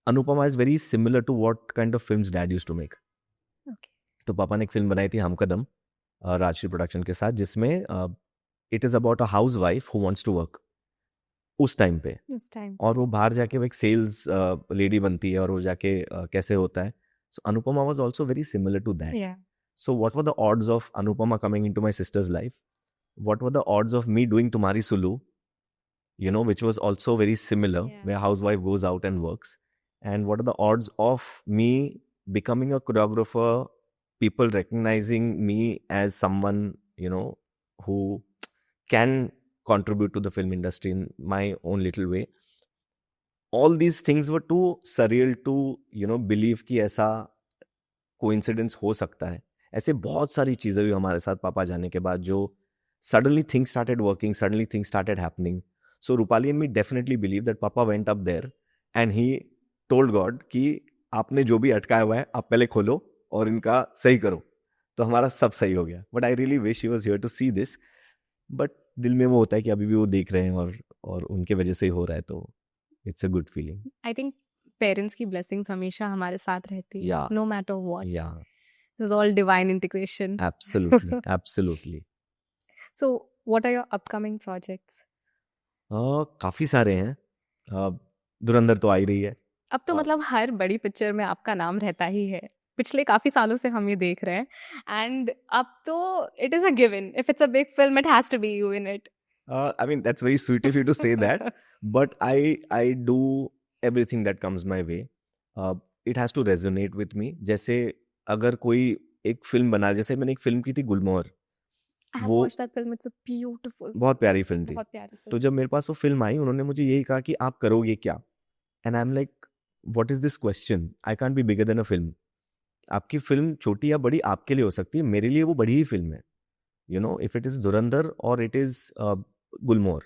Anupama is very similar to what kind of films dad used to make. तो पापा ने एक फिल्म बनाई थी हम कदम राजश्री प्रोडक्शन के साथ जिसमें it is about a house wife who wants to work उस टाइम पे, और वो बाहर जाके वो एक सेल्स लेडी बनती है और वो जाके कैसे होता है. So Anupama was also very similar to that. So what were the odds of Anupama coming into my sister's life? What were the odds of me doing Tumhari Sulu, which was also very similar, where housewife goes out and works? And what are the odds of me becoming a choreographer, people recognizing me as someone, who can contribute to the film industry in my own little way? All these things were too surreal to, believe कि ऐसा coincidence हो सकता है. ऐसे बहुत सारी चीज़ें भी हमारे साथ पापा जाने के बाद जो suddenly things started working, suddenly things started happening. So Rupali and me definitely believe that Papa went up there and he told God कि आपने जो भी अटकाया हुआ है आप पहले खोलो और इनका सही करो, तो हमारा सब सही हो गया. But I really wish he was here to see this. But दिल में वो होता है कि अभी भी वो देख रहे हैं और उनके वजह से ही हो रहा है, तो it's a good feeling. I think parents की blessings हमेशा हमारे साथ रहती है, no matter what. Yeah. This is all divine integration. Absolutely, absolutely. So, what are your upcoming projects? काफी सारे हैं. धुरंधर तो आ ही रही है. अब तो मतलब हर बड़ी पिक्चर में आपका नाम रहता ही है. पिछले काफी सालों से हम ये देख रहे हैं. And अब तो it is a given. If it's a big film, it has to be you in it. I mean, that's very sweet of you to say that. But I do everything that comes my way. It has to resonate with me. जैसे अगर कोई एक film बना, जैसे मैंने एक film की थी गुलमोहर, वो beautiful, बहुत प्यारी फिल्म थी. तो जब मेरे पास वो फिल्म आई उन्होंने मुझे यही कहा कि आप करोगे क्या, and I am like what is this question, I can't be bigger than a film. आपकी फिल्म छोटी या बड़ी आपके लिए हो सकती है, मेरे लिए वो बड़ी ही फिल्म है. इफ इट इज धुरंधर और it is Gulmohar,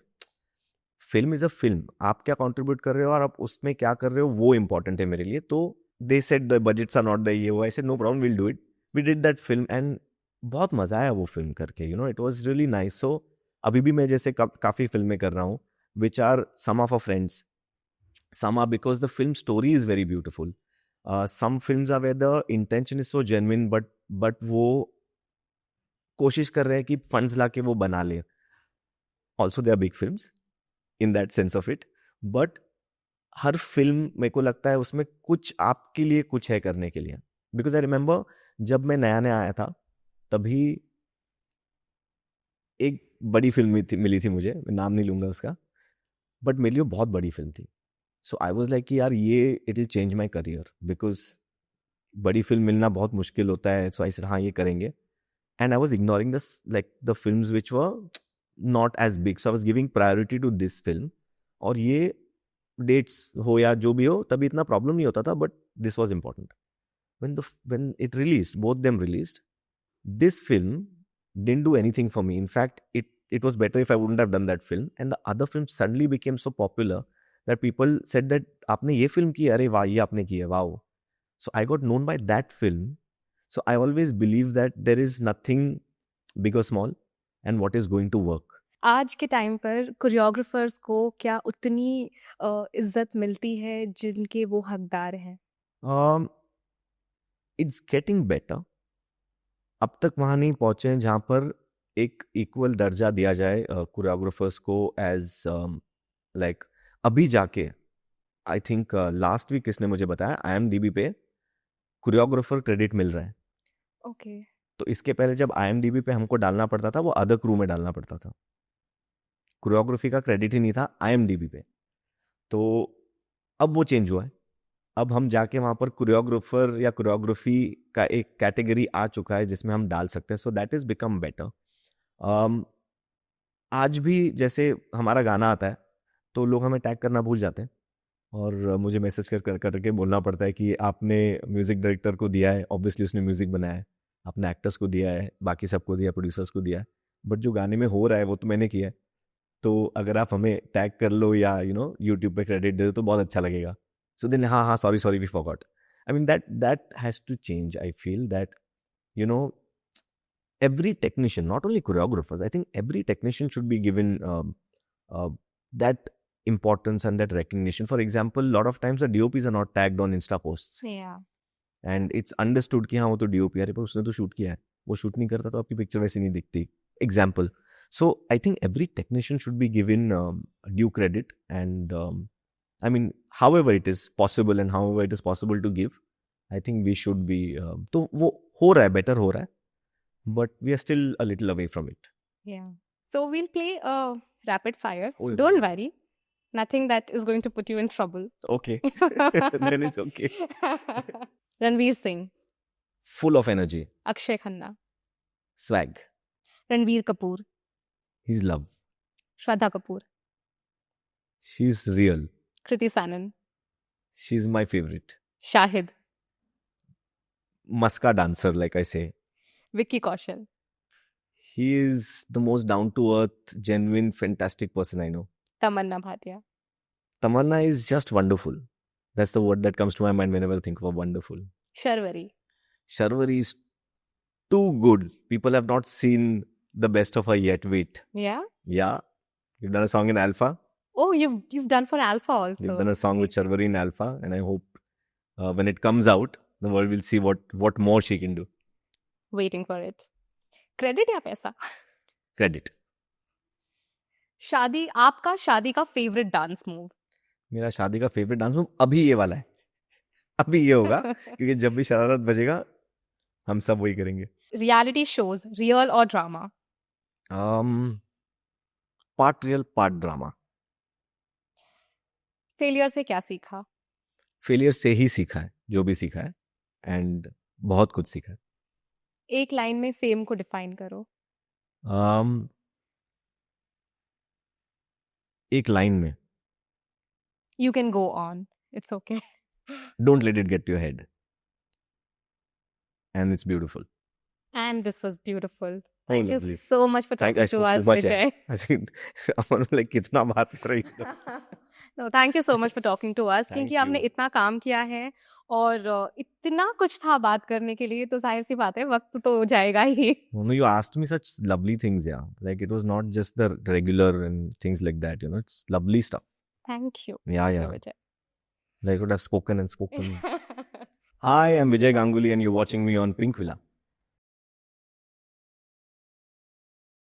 film is a film. आप क्या कॉन्ट्रीब्यूट कर रहे हो और आप उसमें क्या कर रहे हो वो इम्पोर्टेंट है मेरे लिए. तो they said the budgets are not there, ये वो. I said no problem, we'll do it. We did that film and बहुत मजा आया वो फिल्म करके. It was really nice. So अभी भी मैं जैसे काफी फिल्में कर रहा हूँ which are some of our friends, some are because the film story is very beautiful, some films are where the intention is so genuine but but वो कोशिश कर रहे हैं कि फंड्स लाके वो बना ले. Also they are big films in that sense of it, but हर फिल्म मेरे को लगता है उसमें कुछ आपके लिए कुछ है करने के लिए. बिकॉज आई रिमेंबर जब मैं नया नया आया था तभी एक बड़ी फिल्म मिली थी मुझे, मैं नाम नहीं लूंगा उसका, बट मेरे लिए बहुत बड़ी फिल्म थी. सो आई वॉज लाइक कि यार ये it will change my career, because बड़ी फिल्म मिलना बहुत मुश्किल होता है. सो आई सेड हाँ ये करेंगे. And I was ignoring this like the films which were not as big. So I was giving priority to this film. और ये डेट्स हो या जो भी हो तभी इतना प्रॉब्लम नहीं होता था, but this was important. when it released, both them released, this film didn't do anything for me. In fact, it was better if I wouldn't have done that film. And the other film suddenly became so popular that people said that आपने ये film की, अरे वाह ये आपने की है, wow. So I got known by that film. So I always believe that there is nothing big or small and what is going to work. आज के टाइम पर कोरियोग्राफर्स को क्या उतनी इज्जत मिलती है जिनके वो हकदार हैं? It's getting better. अब तक वहाँ नहीं पहुँचे हैं जहाँ पर एक इक्वल दर्जा दिया जाए कोरियोग्राफर्स को एज लाइक. अभी जाके आई थिंक लास्ट वीक किसने मुझे बताया IMDb पे कोरियोग्राफर क्रेडिट मिल रहा है. ओके. तो इसके पहले जब IMDb पे हमको डालना पड़ता था वो अदर क्रू में डालना पड़ता था, कोरियोग्राफी का क्रेडिट ही नहीं था IMDb पे. तो अब वो चेंज हुआ है. अब हम जाके वहाँ पर कोरियोग्राफर या कोरियोग्राफी का एक कैटेगरी आ चुका है जिसमें हम डाल सकते हैं. So that is become better. आज भी जैसे हमारा गाना आता है तो लोग हमें टैग करना भूल जाते हैं और मुझे मैसेज करके बोलना पड़ता है कि आपने म्यूज़िक डायरेक्टर को दिया है, ऑब्वियसली उसने म्यूज़िक बनाया है, आपने एक्टर्स को दिया है, बाकी सबको दिया, प्रोड्यूसर्स को दिया है, बट जो गाने में हो रहा है वो तो मैंने किया है. तो अगर आप हमें टैग कर लो या यूट्यूब पे क्रेडिट दे दो तो बहुत अच्छा लगेगा. So then, sorry, we forgot. I mean, that has to change. I feel that, every technician, not only choreographers, I think every technician should be given that importance and that recognition. For example, a lot of times the DOPs are not tagged on Insta posts. Yeah. And it's understood कि हाँ वो तो DOP है, पर उसने तो shoot किया है, वो शूट नहीं करता तो आपकी पिक्चर वैसे नहीं दिखती. Example. So I think every technician should be given due credit and I mean, however it is possible and however it is possible to give, I think we should be. तो वो हो रहा है, better हो रहा है, but we are still a little away from it. Yeah. So we'll play a rapid fire. Oh, yeah. Don't worry. Nothing that is going to put you in trouble. Okay. Then it's okay. Ranveer Singh. Full of energy. Akshay Khanna. Swag. Ranbir Kapoor. He's love. Shraddha Kapoor. She's real. Kriti Sanon. She's my favorite. Shahid. Maska dancer, like I say. Vicky Kaushal. He is the most down-to-earth, genuine, fantastic person I know. Tamannaah Bhatia. Tamannaah is just wonderful. That's the word that comes to my mind whenever I think of wonderful. Sharvari. Sharvari is too good. People have not seen the best of her yet. Wait. Yeah? Yeah. You've done a song in Alpha. Oh, you've done for Alpha also. You've done a song with Sharvari in Alpha, and I hope when it comes out, the world will see what more she can do. Waiting for it. Credit या पैसा? Credit. आपका शादी का favourite dance move? मेरा शादी का favourite dance move अभी ये वाला है. अभी ये होगा क्योंकि जब भी शरारत बजेगा हम सब वही करेंगे. रियलिटी शोज, रियल और drama? Part real, part drama. Failure से क्या सीखा? फेलियर से ही सीखा है जो भी सीखा है, एंड बहुत कुछ सीखा है. एक लाइन में फेम को डिफाइन करो. एक लाइन में. You can go on. It's okay. Don't let it get to your head. And it's beautiful. And this was beautiful. Oh, Thank you lovely. so much for talking to us, Vijay. I think I'm like कितना बात कर रही हो. No, thank you so much for talking to us. Thank क्योंकि you. आपने इतना काम किया है और इतना कुछ था बात करने के लिए, तो जाहिर सी बात है वक्त तो जाएगा ही. No, you asked me such lovely things, yeah. Like it was not just the regular and things like that, It's lovely stuff. Thank you. Yeah. Vijay. Like I would have spoken and spoken. Hi, I'm Vijay Ganguly and you're watching me on Pinkvilla.